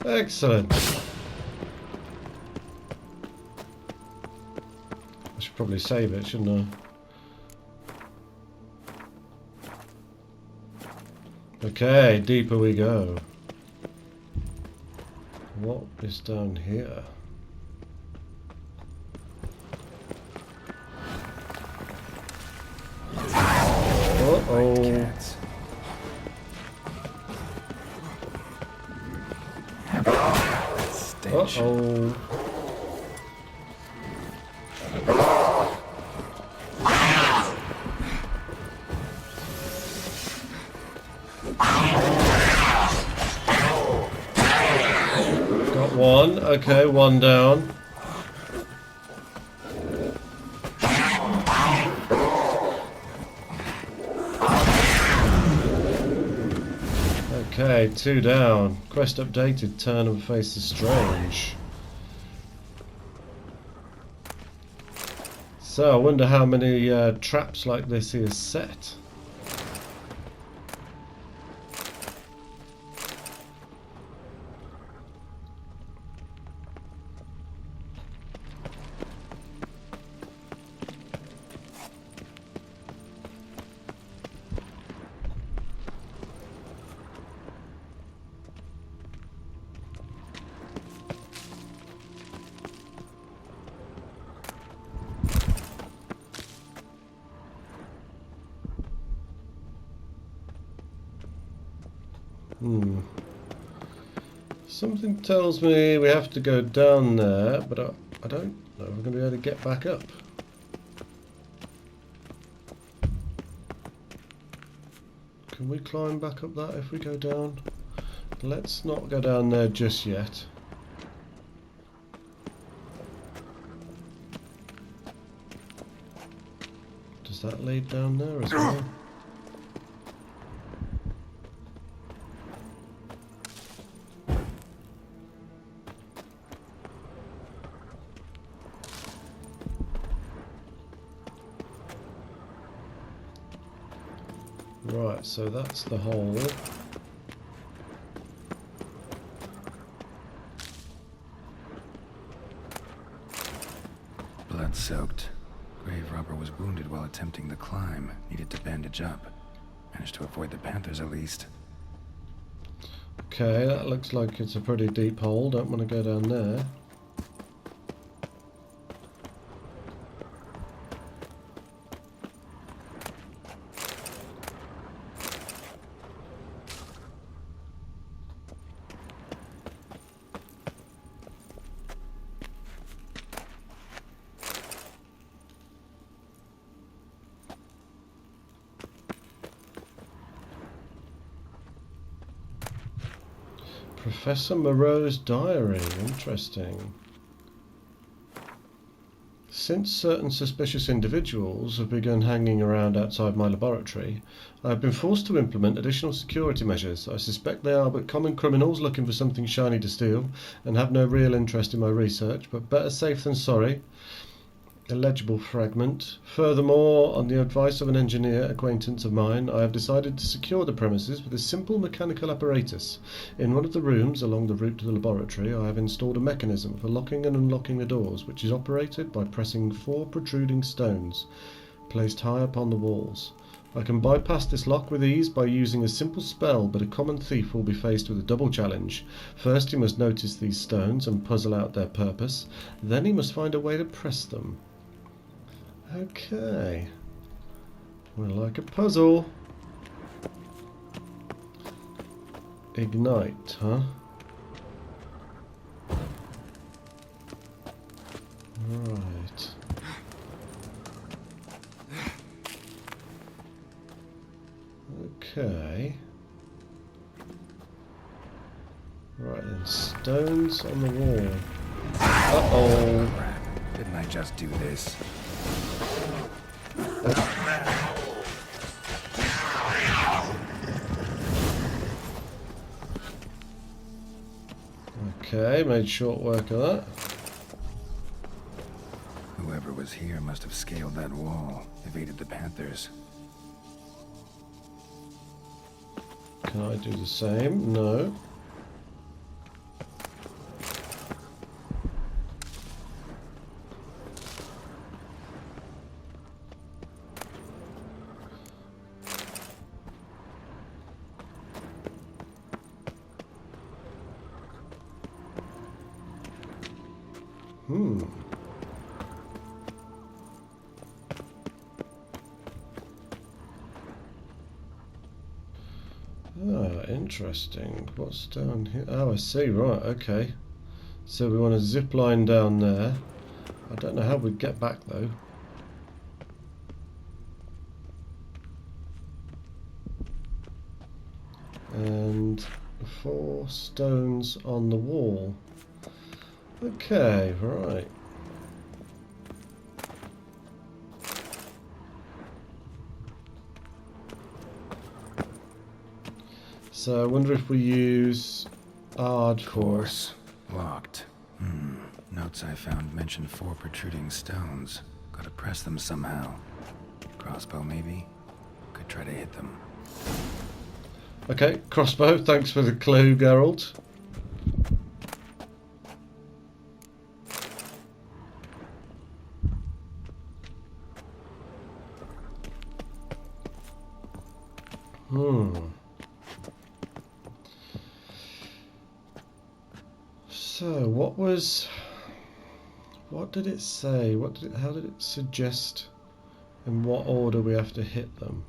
Excellent. I should probably save it, shouldn't I? Okay, deeper we go. What is down here? Uh-oh. Uh-oh. Got one. Okay, one down. Okay, two down. Quest updated. Turn and face the strange. So I wonder how many traps like this he has set. Something tells me we have to go down there, but I don't know if we're going to be able to get back up. Can we climb back up that if we go down? Let's not go down there just yet. Does that lead down there as well? Right, so that's the hole. blood-soaked. Grave robber was wounded while attempting the climb. Needed to bandage up. Managed to avoid the panthers at least. Okay, that looks like it's a pretty deep hole. Don't want to go down there. Professor Moreau's diary. Interesting. Since certain suspicious individuals have begun hanging around outside my laboratory, I have been forced to implement additional security measures. I suspect they are but common criminals looking for something shiny to steal and have no real interest in my research, but better safe than sorry. Illegible fragment. Furthermore, on the advice of an engineer acquaintance of mine, I have decided to secure the premises with a simple mechanical apparatus. In one of the rooms along the route to the laboratory, I have installed a mechanism for locking and unlocking the doors, which is operated by pressing 4 protruding stones placed high upon the walls. I can bypass this lock with ease by using a simple spell, but a common thief will be faced with a double challenge. First, he must notice these stones and puzzle out their purpose. Then he must find a way to press them. Okay. Well, like a puzzle. Ignite, huh? Right. Okay. Right then, stones on the wall. Uh-oh. Crap. Didn't I just do this? Okay, made short work of that. Whoever was here must have scaled that wall, evaded the panthers. Can I do the same? No. Ah, interesting. What's down here? Oh, I see. Right, okay. So we want a zip line down there. I don't know how we'd get back though. And 4 stones on the wall. Okay, right. So I wonder if we use Ard Course. Locked. Notes I found mention 4 protruding stones. Gotta press them somehow. Crossbow maybe? Could try to hit them. Okay, crossbow. Thanks for the clue, Geralt. So, what did it say? How did it suggest in what order we have to hit them?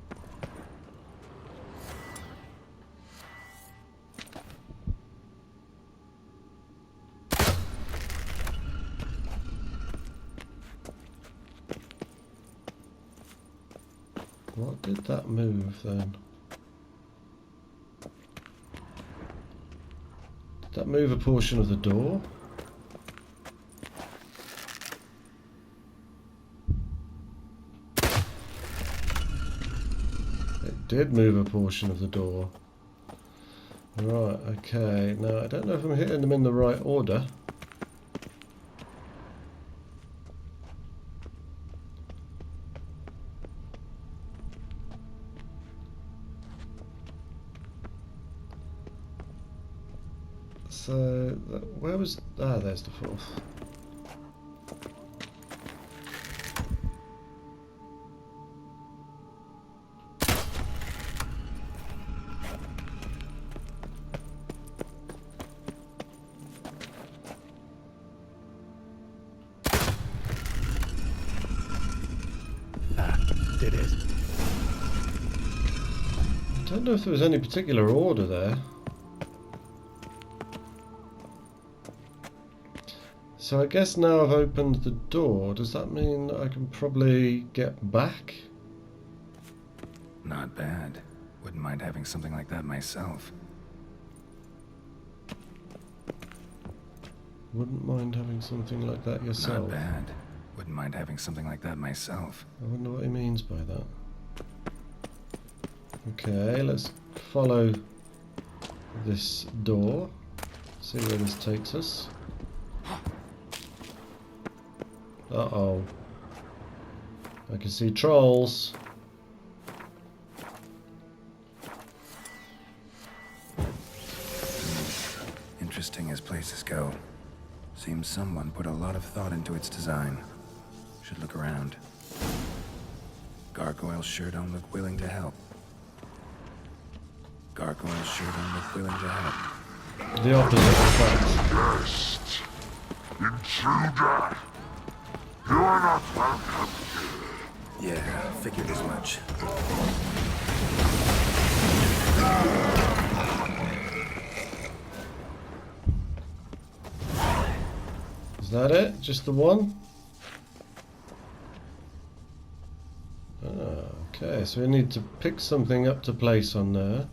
What did that move then? Did that move a portion of the door? It did move a portion of the door. Right, okay. Now, I don't know if I'm hitting them in the right order. So, where was... Ah, there's the 4th. did it. I don't know if there was any particular order there. So I guess now I've opened the door, does that mean I can probably get back? Not bad. Wouldn't mind having something like that myself. Wouldn't mind having something like that yourself. Not bad. Wouldn't mind having something like that myself. I wonder what he means by that. Okay, let's follow this door. See where this takes us. Uh-oh. I can see trolls. Interesting as places go. Seems someone put a lot of thought into its design. Should look around. Gargoyles sure don't look willing to help. Gargoyles sure don't look willing to help. The opposite, in fact. Guest! Intruder! You are not welcome. Yeah, figured as much. Is that it? Just the one? Ah, okay, so we need to pick something up to place on there.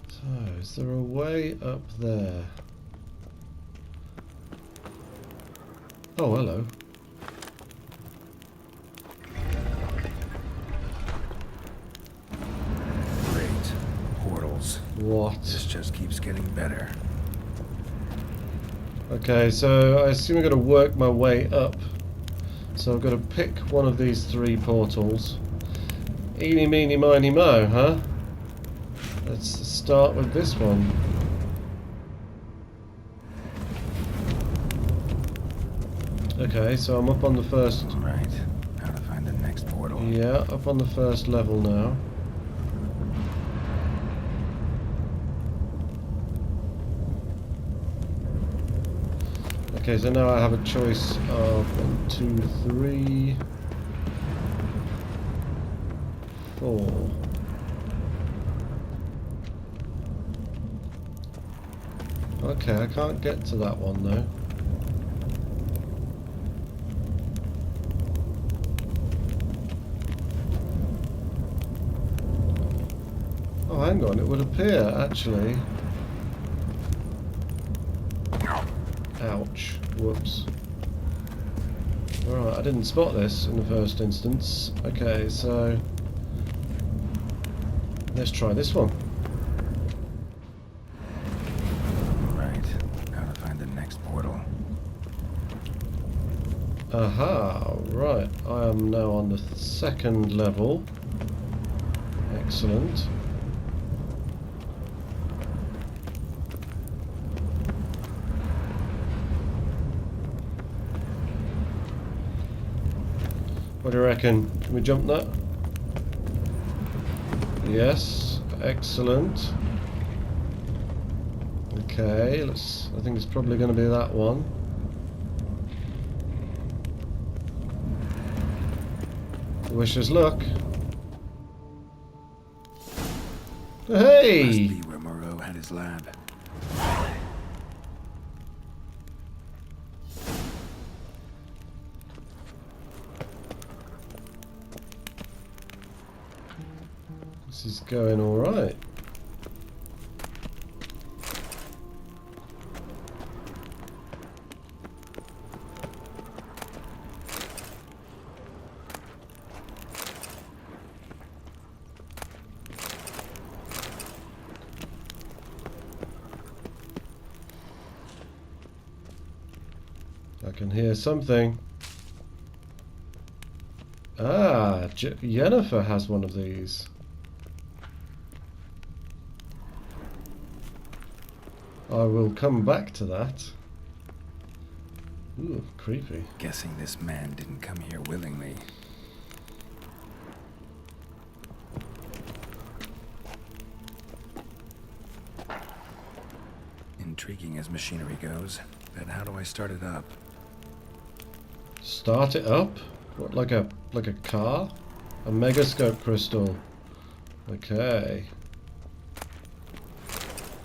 So, is there a way up there? Oh, hello. Great. Portals. What? This just keeps getting better. Okay, so I assume I've got to work my way up. So I've got to pick one of these three portals. Eeny, meeny, miny, mo, huh? Let's start with this one. Okay, so I'm up on the first... Right. How to find the next portal. Yeah, up on the first level now. Okay, so now I have a choice of 1, 2, 3, 4. Okay, I can't get to that one though. Oh, hang on, it would appear actually. Ouch. Whoops. Alright, I didn't spot this in the first instance. Okay, so let's try this one. Right. How to find the next portal. Aha, right. I am now on the second level. Excellent. What do you reckon? Can we jump that? Yes, excellent. Okay, I think it's probably going to be that one. Wish us luck. Hey! Must be where Moreau had his lab. This is going all right. I can hear something. Ah, Yennefer has one of these. I will come back to that. Ooh, creepy. Guessing this man didn't come here willingly. Intriguing as machinery goes, but how do I start it up? Start it up? What, like a car? A megascope crystal. Okay.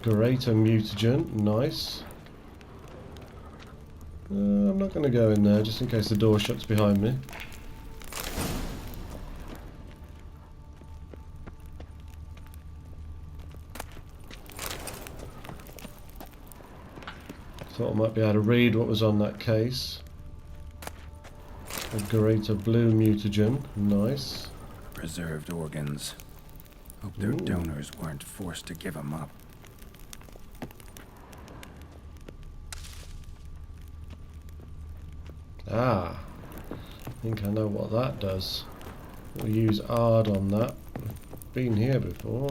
Greater mutagen, nice. I'm not going to go in there just in case the door shuts behind me. Thought I might be able to read what was on that case. A greater blue mutagen, nice. Preserved organs. Hope their donors weren't forced to give them up. Ah, I think I know what that does. We'll use Ard on that. We've been here before.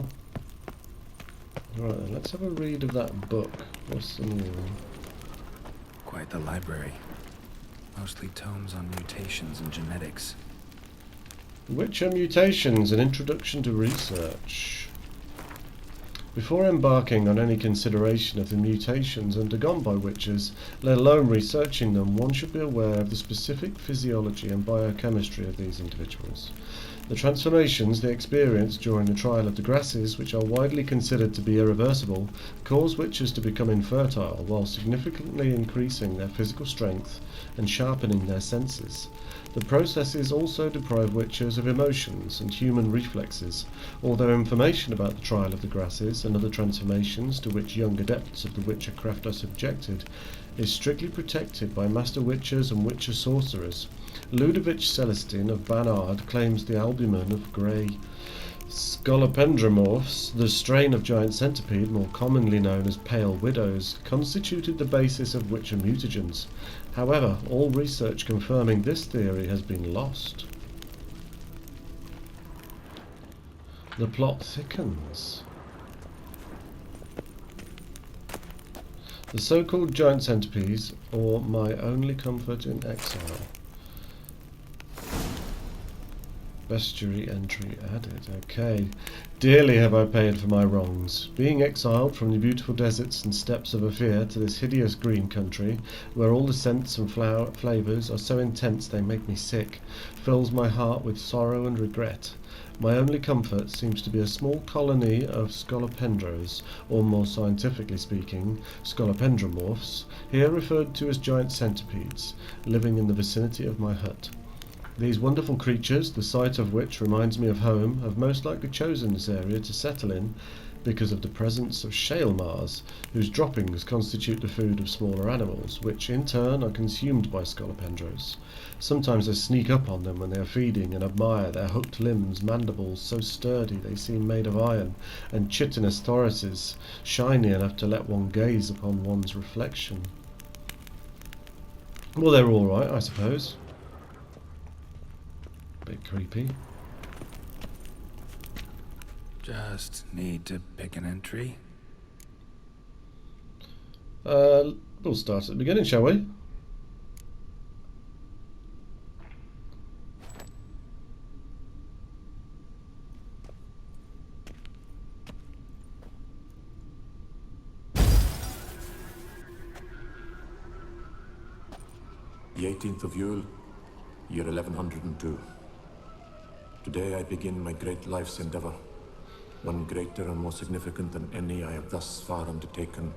Right then, let's have a read of that book. What's the new one? Quite the library. Mostly tomes on mutations and genetics. Witcher Mutations, an introduction to research. Before embarking on any consideration of the mutations undergone by witchers, let alone researching them, one should be aware of the specific physiology and biochemistry of these individuals. The transformations they experience during the trial of the grasses, which are widely considered to be irreversible, cause witches to become infertile while significantly increasing their physical strength and sharpening their senses. The processes also deprive witches of emotions and human reflexes, although information about the trial of the grasses and other transformations to which young adepts of the witchercraft are subjected is strictly protected by master witchers and witcher sorcerers. Ludovic Celestin of Banard claims the albumen of grey scolopendromorphs, the strain of giant centipede more commonly known as pale widows, constituted the basis of witcher mutagens. However, all research confirming this theory has been lost. The plot thickens. The so-called giant centipedes, or my only comfort in exile. Bestiary entry added. Okay. Dearly have I paid for my wrongs. Being exiled from the beautiful deserts and steppes of Ophir to this hideous green country, where all the scents and flavours are so intense they make me sick, fills my heart with sorrow and regret. My only comfort seems to be a small colony of scolopendros, or more scientifically speaking, scolopendromorphs, here referred to as giant centipedes, living in the vicinity of my hut. These wonderful creatures, the sight of which reminds me of home, have most likely chosen this area to settle in because of the presence of shale mars, whose droppings constitute the food of smaller animals, which in turn are consumed by scolopendros. Sometimes I sneak up on them when they are feeding and admire their hooked limbs, mandibles so sturdy they seem made of iron, and chitinous thoraces shiny enough to let one gaze upon one's reflection. Well, they're all right, I suppose. Bit creepy. Just need to pick an entry. We'll start at the beginning, shall we? The 18th of Yule, year 1102. Today I begin my great life's endeavor, one greater and more significant than any I have thus far undertaken,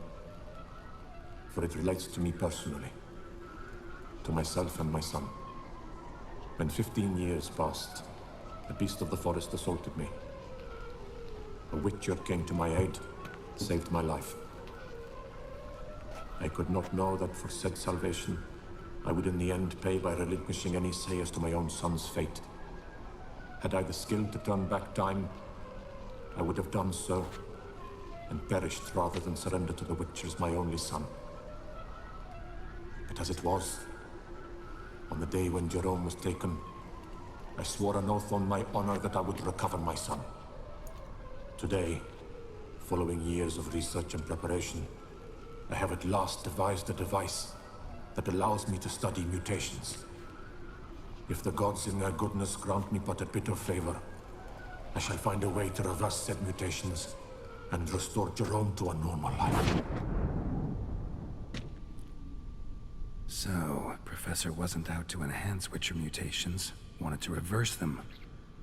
for it relates to me personally, to myself and my son. When 15 years passed, the beast of the forest assaulted me. A witcher came to my aid, saved my life. I could not know that for said salvation, I would in the end pay by relinquishing any say as to my own son's fate. Had I the skill to turn back time, I would have done so, and perished rather than surrender to the Witchers my only son. But as it was, On the day when Jerome was taken, I swore an oath on my honor that I would recover my son. Today, following years of research and preparation, I have at last devised a device that allows me to study mutations. If the gods in their goodness grant me but a bit of favor, I shall find a way to reverse said mutations and restore Jerome to a normal life. So, Professor wasn't out to enhance Witcher mutations, wanted to reverse them.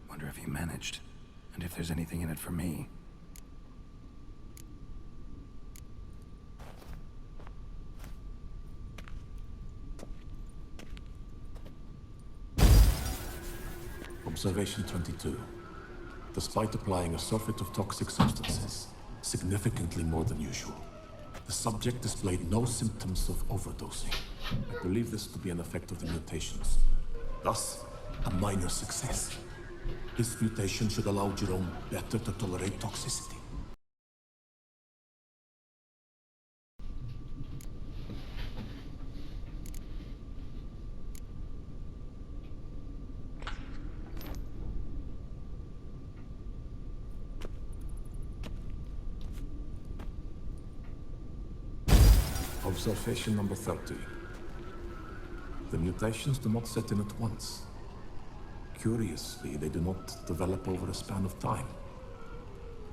Wonder if he managed, and if there's anything in it for me. Observation 22. Despite applying a surfeit of toxic substances, significantly more than usual, the subject displayed no symptoms of overdosing. I believe this to be an effect of the mutations. Thus, a minor success. This mutation should allow Jerome better to tolerate toxicity. Observation number 30. The mutations do not set in at once. Curiously, they do not develop over a span of time.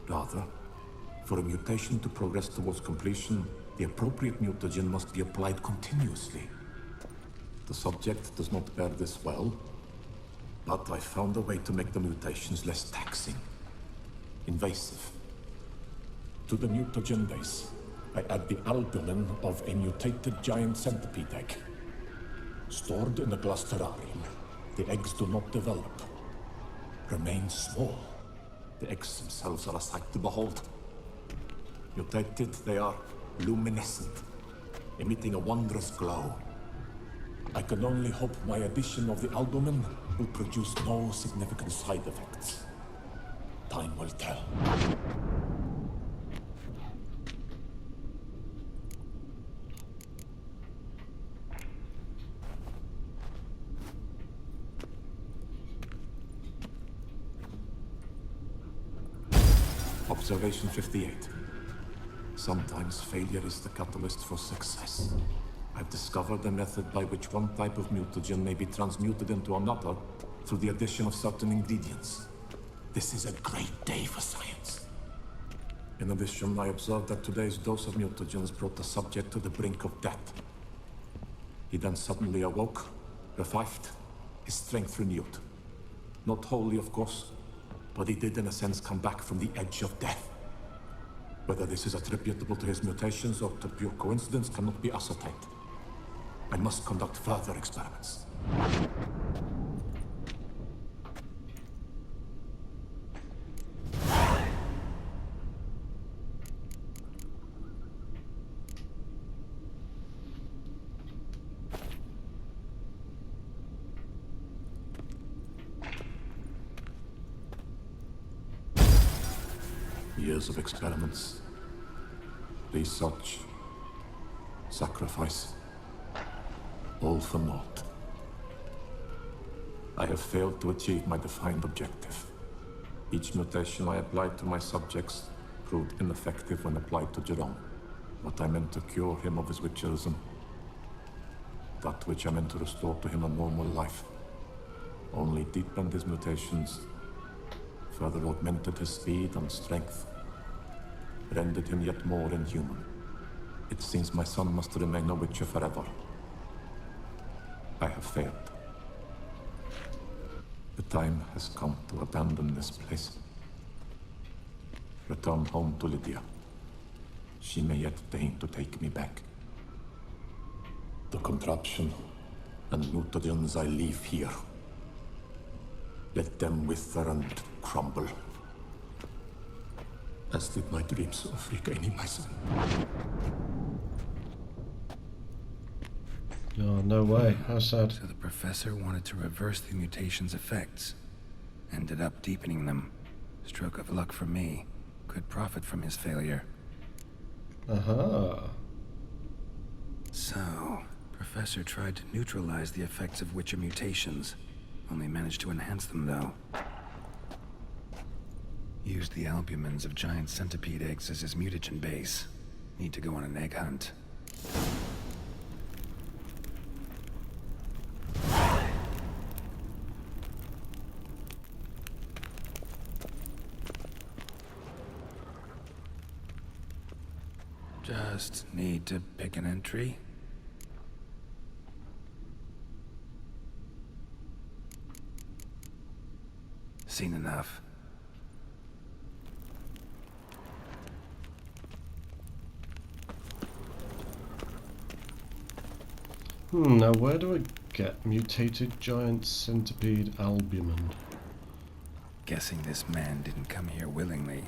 Rather, for a mutation to progress towards completion, the appropriate mutagen must be applied continuously. The subject does not bear this well, but I found a way to make the mutations less taxing, invasive. To the mutagen base, I add the albumin of a mutated giant centipede egg. Stored in a glass terrarium, the eggs do not develop, remain small. The eggs themselves are a sight to behold. Mutated, they are luminescent, emitting a wondrous glow. I can only hope my addition of the albumin will produce no significant side effects. Time will tell. Observation 58. Sometimes failure is the catalyst for success. I've discovered a method by which one type of mutagen may be transmuted into another through the addition of certain ingredients. This is a great day for science. In addition, I observed that today's dose of mutagens brought the subject to the brink of death. He then suddenly awoke, revived, his strength renewed. Not wholly, of course, but he did in a sense come back from the edge of death. Whether this is attributable to his mutations or to pure coincidence cannot be ascertained. I must conduct further experiments. Years of experiments, research, sacrifice, all for naught. I have failed to achieve my defined objective. Each mutation I applied to my subjects proved ineffective when applied to Jerome. What I meant to cure him of his witcherism, that which I meant to restore to him a normal life, only deepened his mutations, further augmented his speed and strength, rendered him yet more inhuman. It seems my son must remain a witcher forever. I have failed. The time has come to abandon this place. Return home to Lydia. She may yet deign to take me back. The contraption and mutagens I leave here, let them wither and crumble, as did my dreams of regaining my son. Oh, no way. How sad. So the professor wanted to reverse the mutation's effects. Ended up deepening them. Stroke of luck for me. Could profit from his failure. Aha. So, Professor tried to neutralize the effects of Witcher mutations. Only managed to enhance them, though. Used the albumins of giant centipede eggs as his mutagen base. Need to go on an egg hunt. Just need to pick an entry. Seen enough. Now where do I get mutated giant centipede albumin? Guessing this man didn't come here willingly.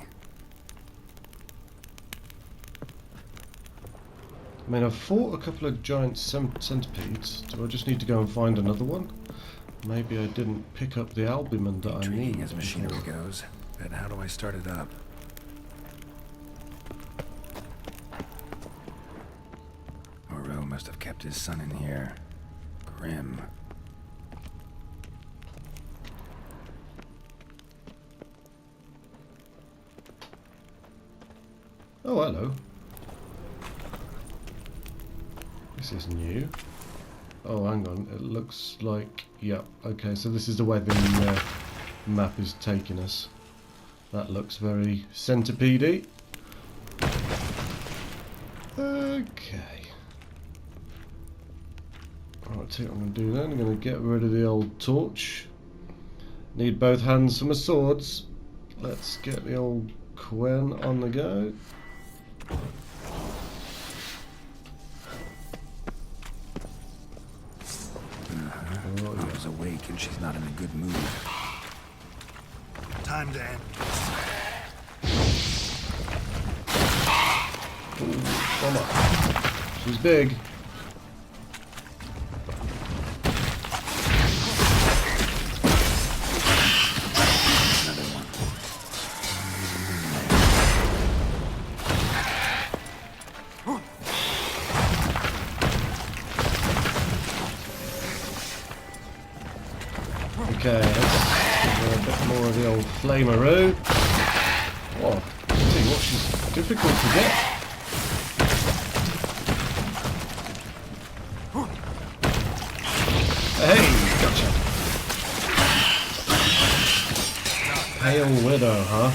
I mean, I've fought a couple of giant centipedes. Do I just need to go and find another one? Maybe I didn't pick up the albumin that I need. Intriguing as machinery goes, but how do I start it up? Oro must have kept his son in here. Grim. Oh, hello. This is new. Oh, hang on. It looks like... yeah, okay, so this is the way the map is taking us. That looks very centipede-y. Okay. I'll tell you what I'm going to do then. I'm going to get rid of the old torch. Need both hands for my swords. Let's get the old Quen on the go. Oro's awake and she's not in a good mood. Time to end. Ooh, come on. She's big. Another one. Okay, let's give her a bit more of the old flameroo. Oh, I tell you what, she's difficult to get. Hey, gotcha. Pale Widow, huh?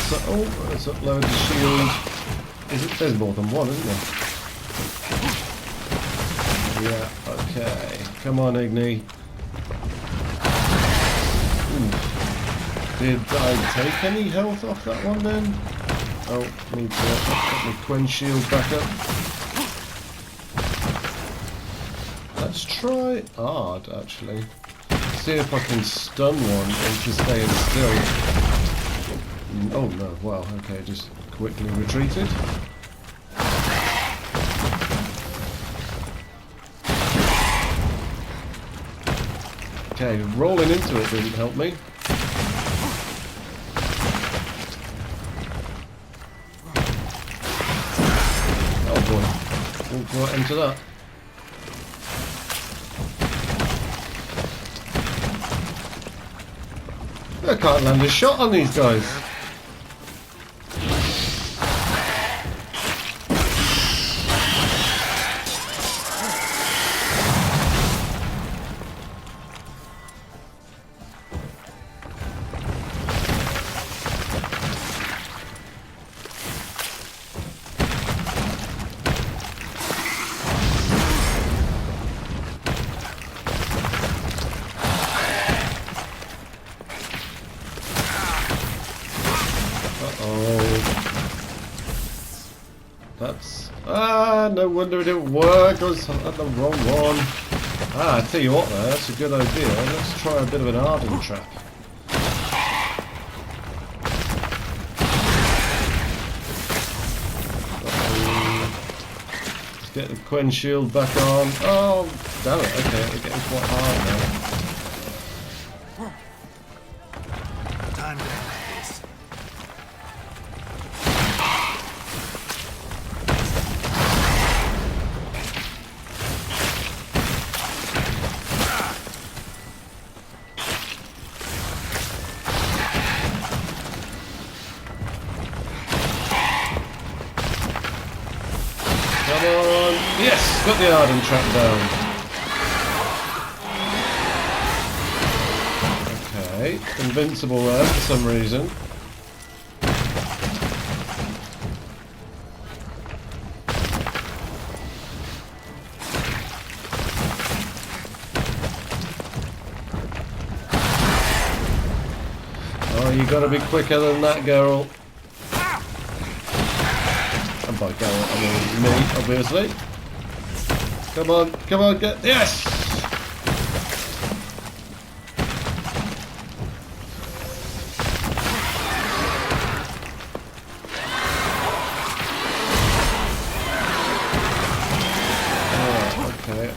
So, oh, let's upload the shield. There's more than one, isn't there? Yeah, okay. Come on, Igni. Ooh. Did I take any health off that one then? Oh, need to get my Quen shield back up. Let's try hard, actually. See if I can stun one into staying still. Oh no, wow, okay, just quickly retreated. Okay, rolling into it didn't help me. Oh boy, walked right into that. I can't land a shot on these guys. No wonder it didn't work. I was at the wrong one. I tell you what though, that's a good idea. Let's try a bit of an Arden trap. Let's get the Quen shield back on. Oh, damn it. Okay, we're getting quite hard now. Time to end this. Got the Arden trap down. Okay, invincible there for some reason. Oh, you gotta be quicker than that, Geralt. And by Geralt, I mean me, obviously. Come on, get... Yes! Oh, okay.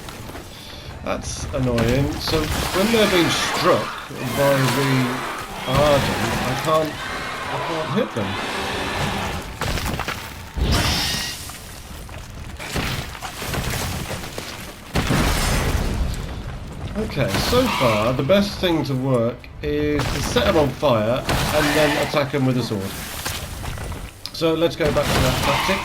That's annoying. So, when they're being struck by the Arden, I can't hit them. Okay, so far the best thing to work is to set them on fire and then attack them with a sword. So let's go back to that tactic.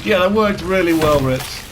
yeah, that worked really well, Rich.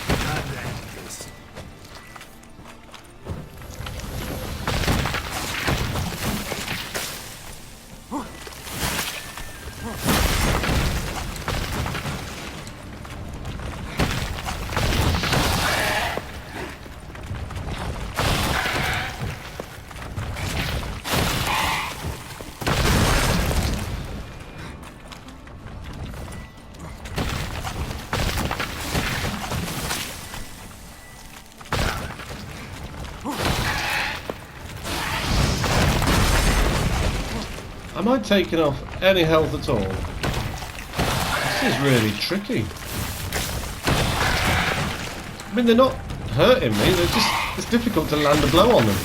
Am I taking off any health at all? This is really tricky. I mean, they're not hurting me, they're just... it's difficult to land a blow on them.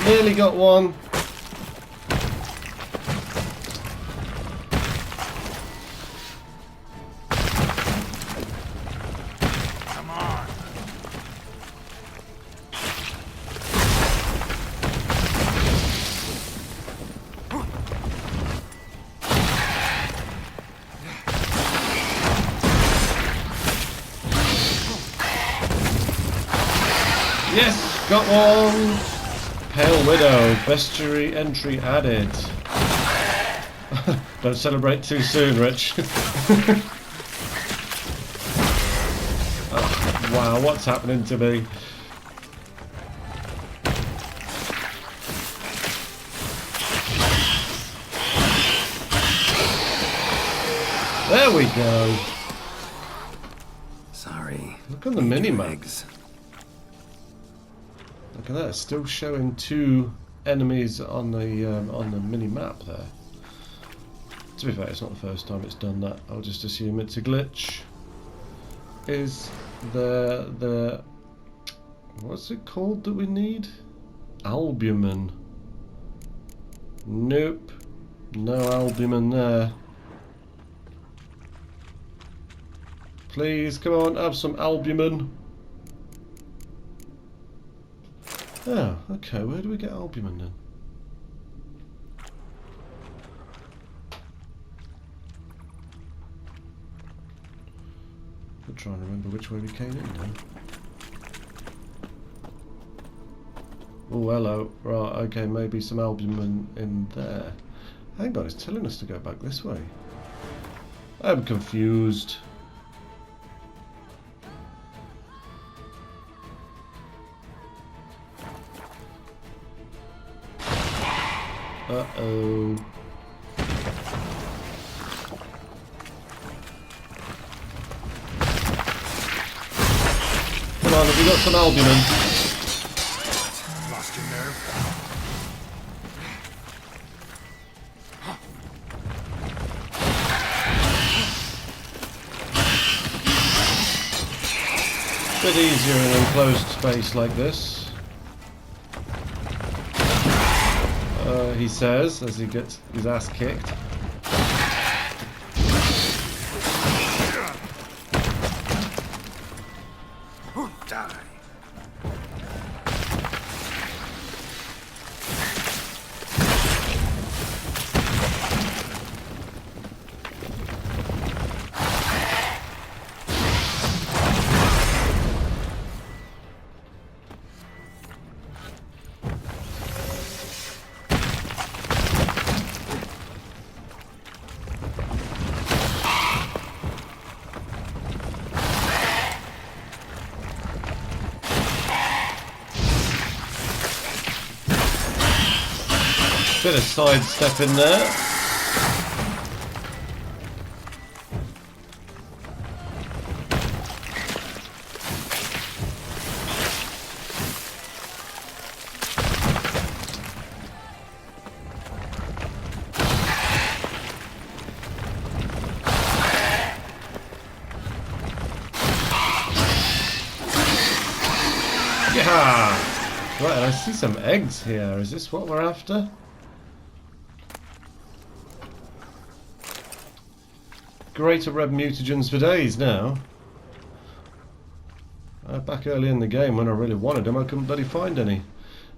Nearly got one. Come on. Yes, got one. Pale Widow, bestiary entry added. Don't celebrate too soon, Rich. Oh, wow, what's happening to me? There we go. Sorry. Look on the mini-mags. Look at that, it's still showing 2 enemies on the mini-map there. To be fair, it's not the first time it's done that. I'll just assume it's a glitch. Is the what's it called that we need? Albumin. Nope. No albumin there. Please, come on, have some albumin. Oh, okay, where do we get albumin then? I'm trying to remember which way we came in now. Oh, hello. Right, okay, maybe some albumin in there. Hang on, it's telling us to go back this way. I'm confused. Uh-oh. Come on, have you got some albumin? Lost your nerve? Bit easier in an enclosed space like this. he says as he gets his ass kicked. Die. Bit of sidestep in there. Yeah. Right, and I see some eggs here. Is this what we're after? Greater red mutagens for days now. Back early in the game when I really wanted them, I couldn't bloody find any.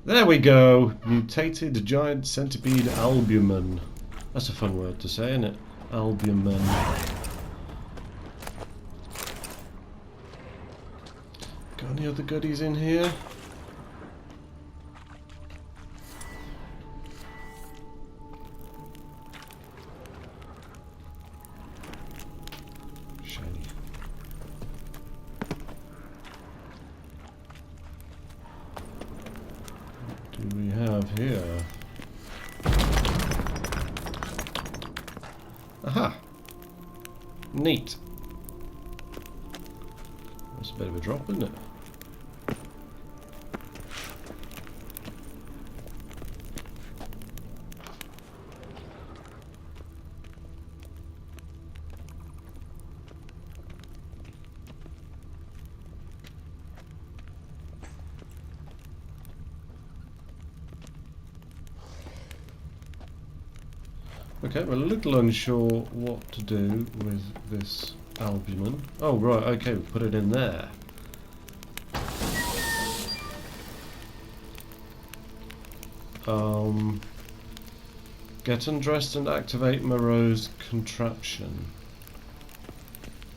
There we go! Mutated giant centipede albumin. That's a fun word to say, isn't it? Albumin. Got any other goodies in here? What do we have here? Aha! Neat. That's a bit of a drop, isn't it? Okay, we're a little unsure what to do with this albumin. Oh, right, okay, we put it in there. Get undressed and activate Moreau's contraption.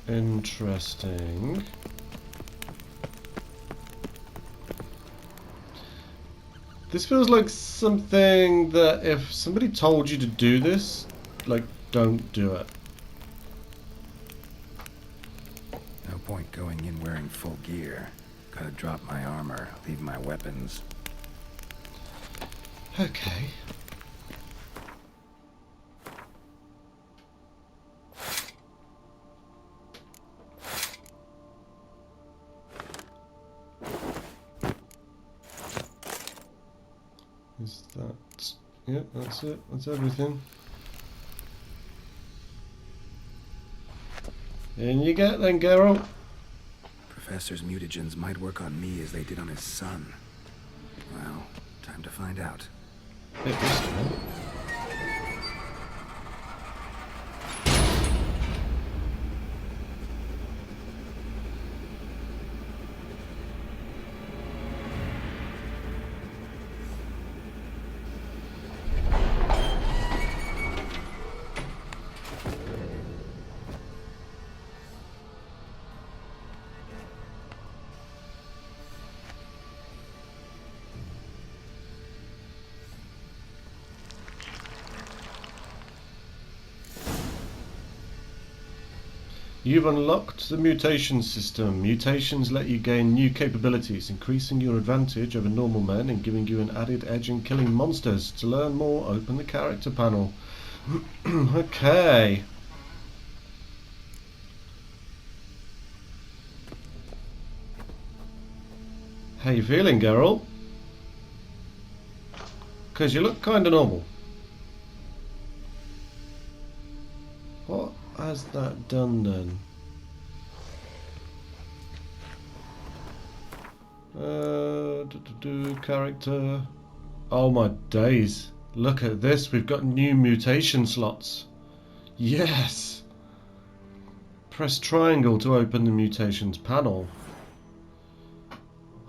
Interesting. This feels like something that if somebody told you to do this, like, don't do it. No point going in wearing full gear. Gotta drop my armor, leave my weapons. Okay. Is that... Yep, that's it. That's everything. In you get then, Geralt. Professor's mutagens might work on me as they did on his son. Well, time to find out. It this time. You've unlocked the mutation system. Mutations let you gain new capabilities, increasing your advantage over normal men and giving you an added edge in killing monsters. To learn more, open the character panel. Okay. How you feeling, Geralt? Because you look kind of normal. What has that done then? Character. Oh my days. Look at this, we've got new mutation slots. Yes! Press triangle to open the mutations panel.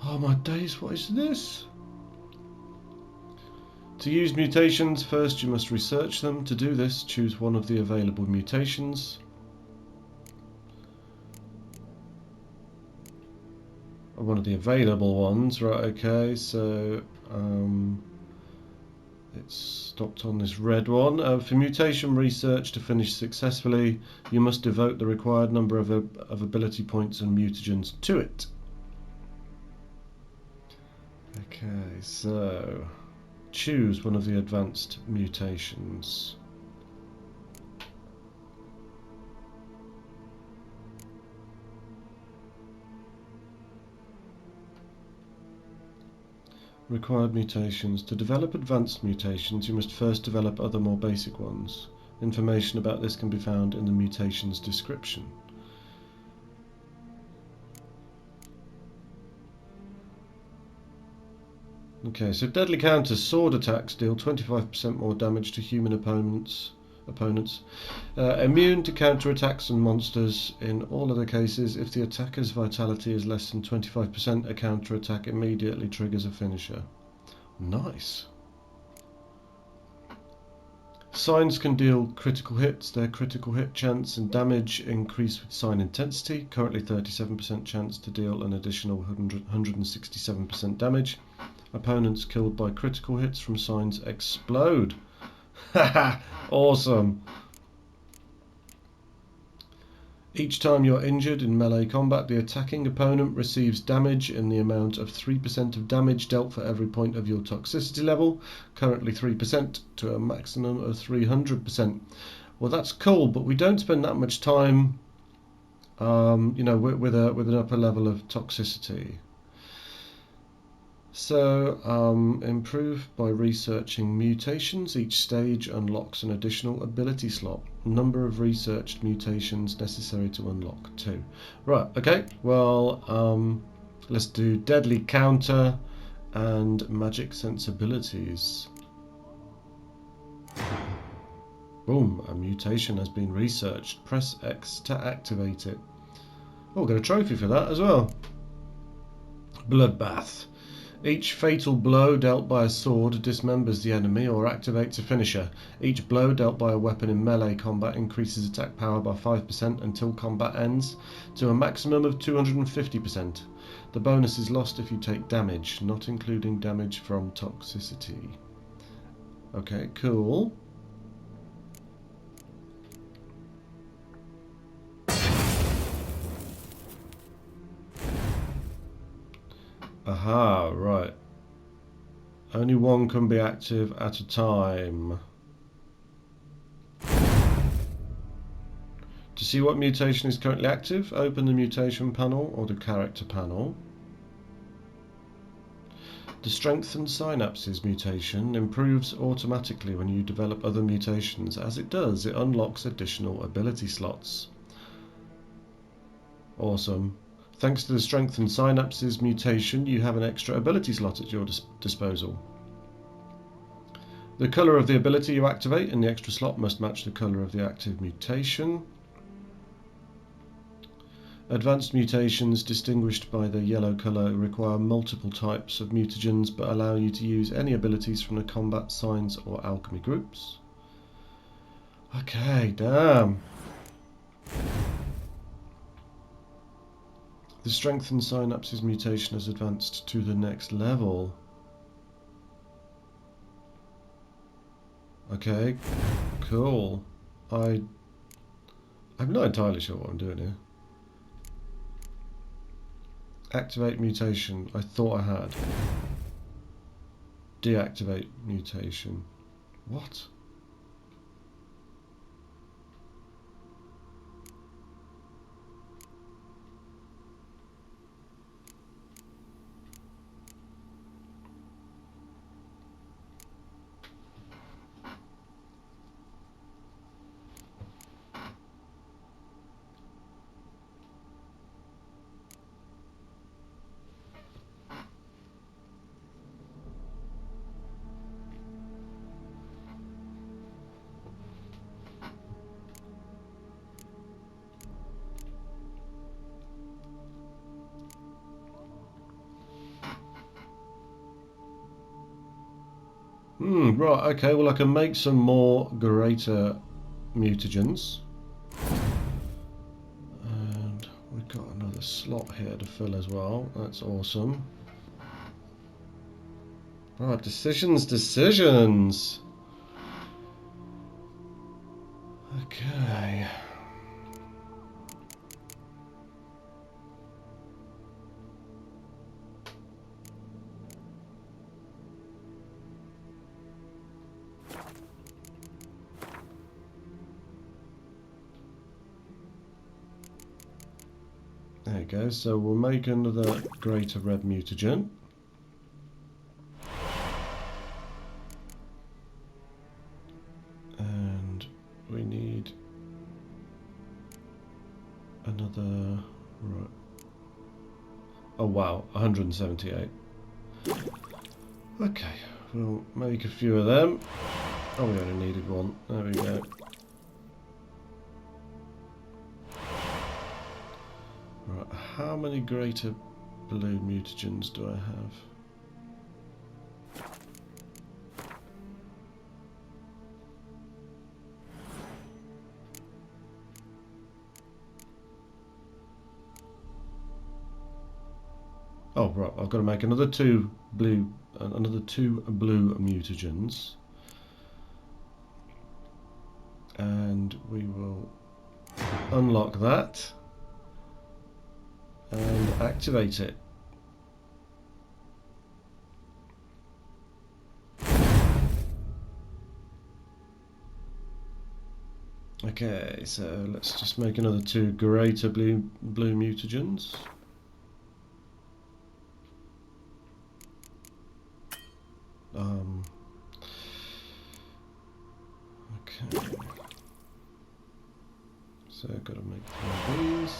Oh my days, what is this? To use mutations, first you must research them. To do this, choose one of the available mutations. One of the available ones, right, okay, so it's stopped on this red one. For mutation research to finish successfully, you must devote the required number of ability points and mutagens to it. Okay, so choose one of the advanced mutations. Required mutations. To develop advanced mutations, you must first develop other more basic ones. Information about this can be found in the mutation's description. Okay, so deadly counters. Sword attacks deal 25% more damage to human opponents. Immune to counter attacks and monsters. In all other cases, if the attacker's vitality is less than 25%, a counter attack immediately triggers a finisher. Nice. Signs can deal critical hits. Their critical hit chance and damage increase with sign intensity. Currently 37% chance to deal an additional 167% damage. Opponents killed by critical hits from signs explode. Haha, awesome. Each time you're injured in melee combat, the attacking opponent receives damage in the amount of 3% of damage dealt for every point of your toxicity level, currently 3% to a maximum of 300%. Well, that's cool, but we don't spend that much time, you know, with an upper level of toxicity. So, improve by researching mutations. Each stage unlocks an additional ability slot. Number of researched mutations necessary to unlock 2. Right, okay, well, let's do deadly counter and magic sensibilities. Boom, a mutation has been researched. Press X to activate it. Oh, we'll get a trophy for that as well. Bloodbath. Each fatal blow dealt by a sword dismembers the enemy or activates a finisher. Each blow dealt by a weapon in melee combat increases attack power by 5% until combat ends to a maximum of 250%. The bonus is lost if you take damage, not including damage from toxicity. Okay, cool. Aha, right. Only one can be active at a time. To see what mutation is currently active, open the mutation panel or the character panel. The strengthened synapses mutation improves automatically when you develop other mutations. As it does, it unlocks additional ability slots. Awesome. Thanks to the strengthened synapses mutation, you have an extra ability slot at your disposal. The colour of the ability you activate in the extra slot must match the colour of the active mutation. Advanced mutations distinguished by the yellow colour require multiple types of mutagens but allow you to use any abilities from the combat, signs or alchemy groups. Okay, damn. The strengthened synapses mutation has advanced to the next level. Okay, cool. I'm not entirely sure what I'm doing here. Activate mutation. I thought I had. Deactivate mutation. What? Right, okay, well I can make some more greater mutagens. And we've got another slot here to fill as well. That's awesome. Right, decisions. Okay. There you go, so we'll make another greater red mutagen. And we need another, right. Oh wow, 178. Okay, we'll make a few of them. Oh, we only needed one. There we go. Right, how many greater blue mutagens do I have? Oh right, I've got to make another two blue mutagens, and we will unlock that and activate it. Okay, so let's just make another two greater blue mutagens. Okay. So I've got to make 3 of these.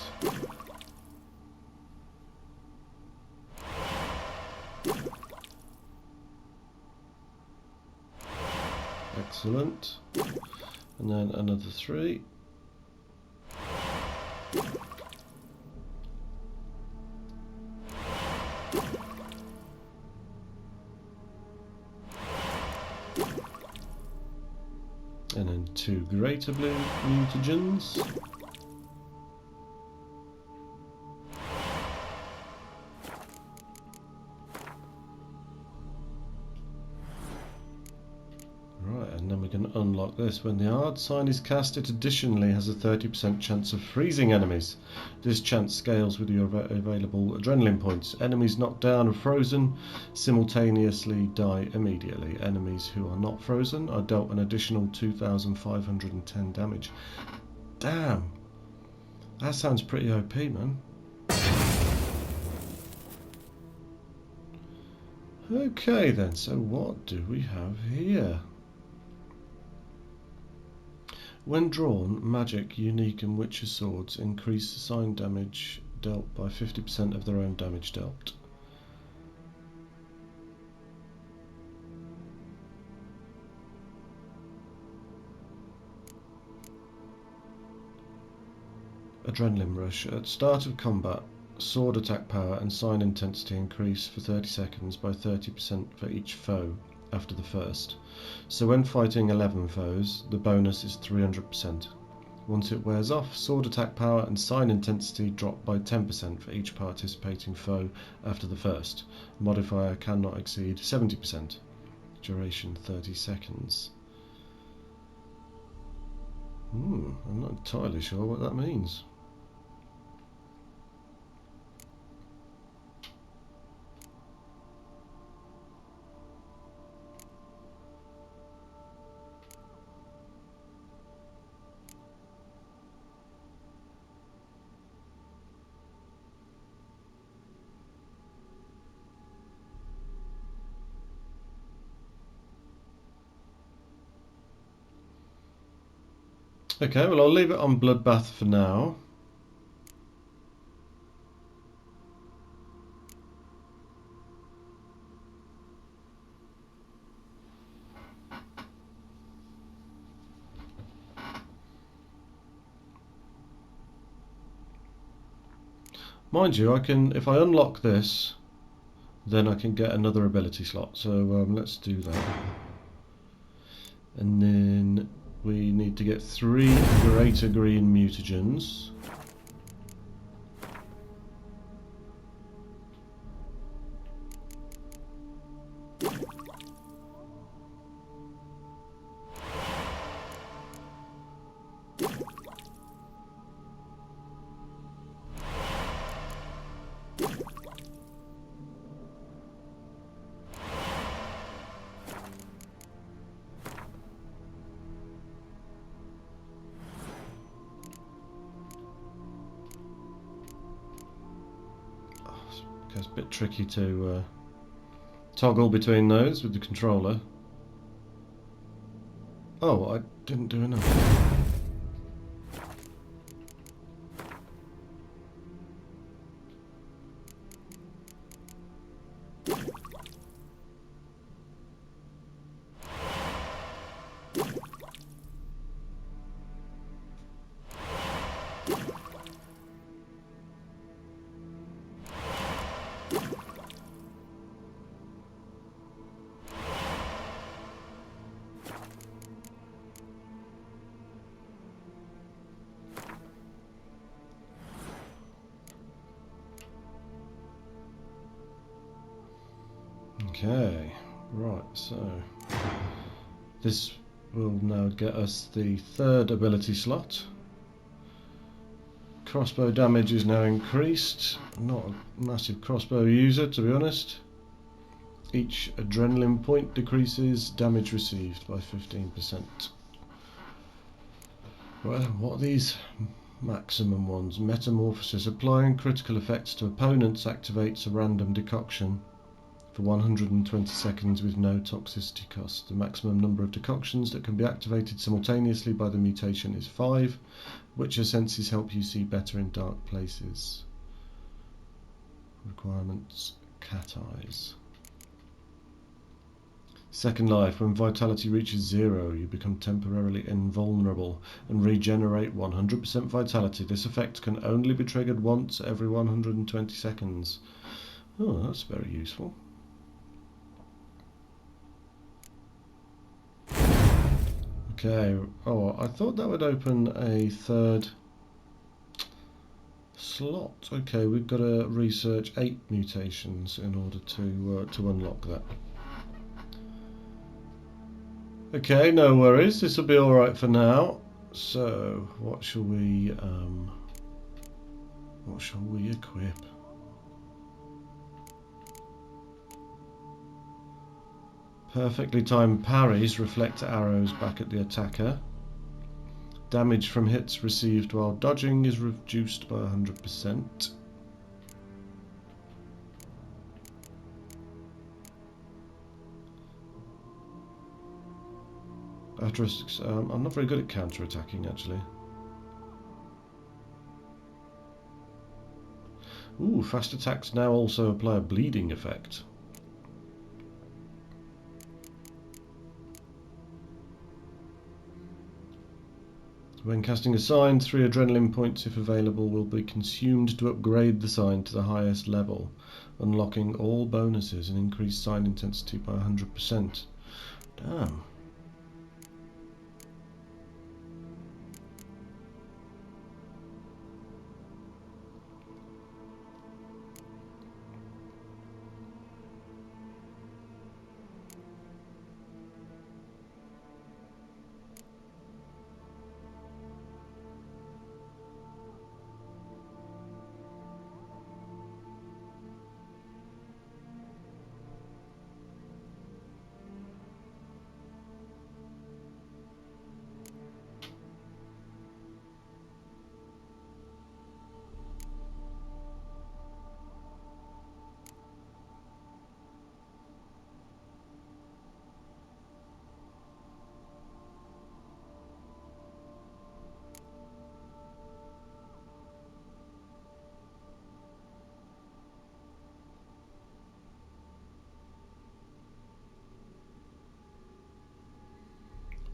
Excellent. And then another 3. And then 2 greater blue mutagens. Right, and then we can unlock this. When the hard sign is cast, it additionally has a 30% chance of freezing enemies. This chance scales with your available adrenaline points. Enemies knocked down and frozen simultaneously die immediately. Enemies who are not frozen are dealt an additional 2,510 damage. Damn! That sounds pretty OP, man. Okay then, so what do we have here? When drawn, magic, unique and witcher swords increase sign damage dealt by 50% of their own damage dealt. Adrenaline rush. At start of combat, sword attack power and sign intensity increase for 30 seconds by 30% for each foe after the first. So when fighting 11 foes, the bonus is 300%. Once it wears off, sword attack power and sign intensity drop by 10% for each participating foe after the first. Modifier cannot exceed 70%. Duration 30 seconds. I'm not entirely sure what that means. Okay, well I'll leave it on Bloodbath for now. Mind you, I can, if I unlock this, then I can get another ability slot. So let's do that. need to get 3 greater green mutagens. It's a bit tricky to toggle between those with the controller. Oh, I didn't do enough. Okay, right, so this will now get us the 3rd ability slot. Crossbow damage is now increased. Not a massive crossbow user, to be honest. Each adrenaline point decreases damage received by 15%. Well, what are these maximum ones? Metamorphosis. Applying critical effects to opponents activates a random decoction for 120 seconds with no toxicity cost. The maximum number of decoctions that can be activated simultaneously by the mutation is 5. Witcher senses help you see better in dark places. Requirements: cat eyes. Second life. When vitality reaches 0, you become temporarily invulnerable and regenerate 100% vitality. This effect can only be triggered once every 120 seconds. Oh, that's very useful. Okay, oh, I thought that would open a 3rd slot. Okay, we've got to research 8 mutations in order to unlock that. Okay, no worries, this will be alright for now. So, what shall we equip? Perfectly timed parries reflect arrows back at the attacker. Damage from hits received while dodging is reduced by 100%. I'm not very good at counter-attacking, actually. Ooh, fast attacks now also apply a bleeding effect. When casting a sign, 3 adrenaline points, if available, will be consumed to upgrade the sign to the highest level, unlocking all bonuses and increase sign intensity by 100%. Damn.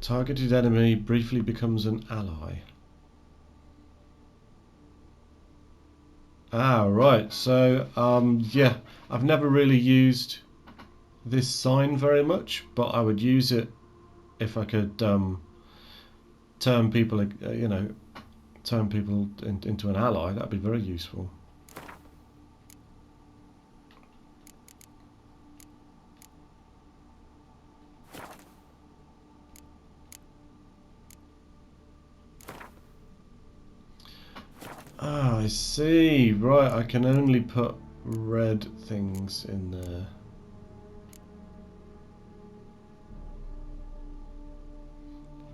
Targeted enemy briefly becomes an ally. Ah, right. So, yeah, I've never really used this sign very much, but I would use it if I could turn people, you know, turn people into an ally, that'd be very useful. Ah, I see. Right, I can only put red things in there.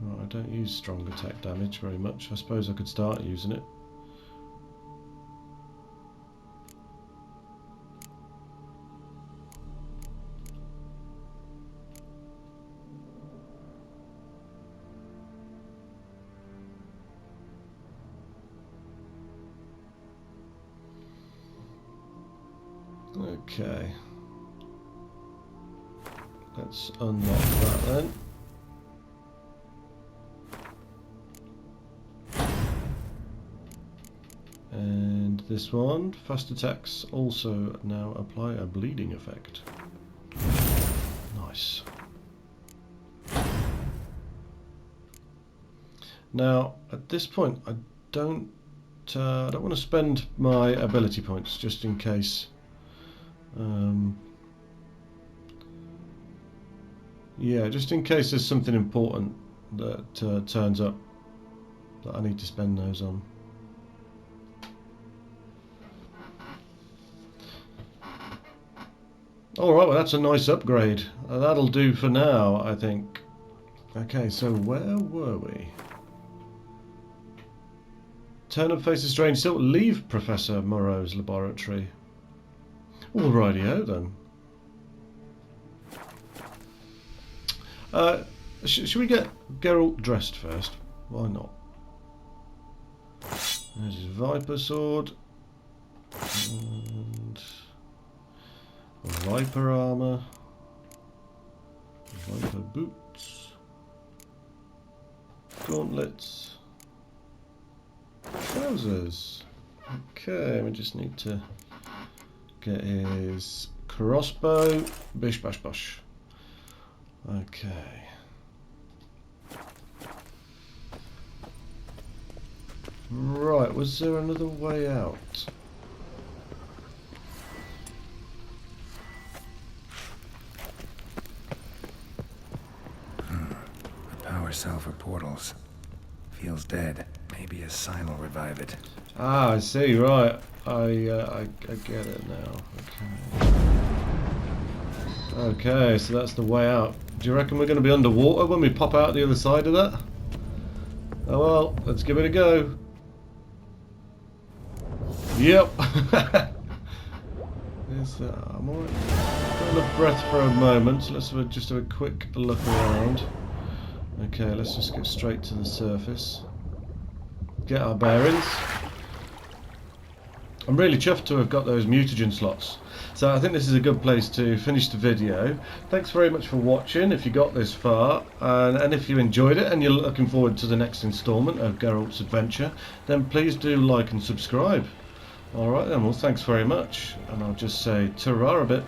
Right, I don't use strong attack damage very much. I suppose I could start using it. Okay. Let's unlock that then. And this one, fast attacks also now apply a bleeding effect. Nice. Now, at this point, I don't want to spend my ability points just in case. Yeah, just in case there's something important that turns up that I need to spend those on. Alright, well that's a nice upgrade. That'll do for now, I think. Okay, so where were we? Turn up faces strange still. Leave Professor Moreau's laboratory. Alrighty-o then. Should we get Geralt dressed first? Why not? There's his Viper sword. And Viper armor. Viper boots. Gauntlets. Trousers. Okay, we just need to get his crossbow. Bish bash bosh. Okay. Right, was there another way out? The power cell for portals. Feels dead. Maybe a sign will revive it. Ah, I see, right. I get it now. Okay. Okay, so that's the way out. Do you reckon we're going to be underwater when we pop out the other side of that? Oh well, let's give it a go. Yep. I'm alright. Got enough breath for a moment, so let's just have a quick look around. Okay, let's just get straight to the surface. Get our bearings. I'm really chuffed to have got those mutagen slots. So I think this is a good place to finish the video. Thanks very much for watching if you got this far, and if you enjoyed it and you're looking forward to the next instalment of Geralt's adventure, then please do like and subscribe. Alright then, well thanks very much, and I'll just say ta-ra a bit.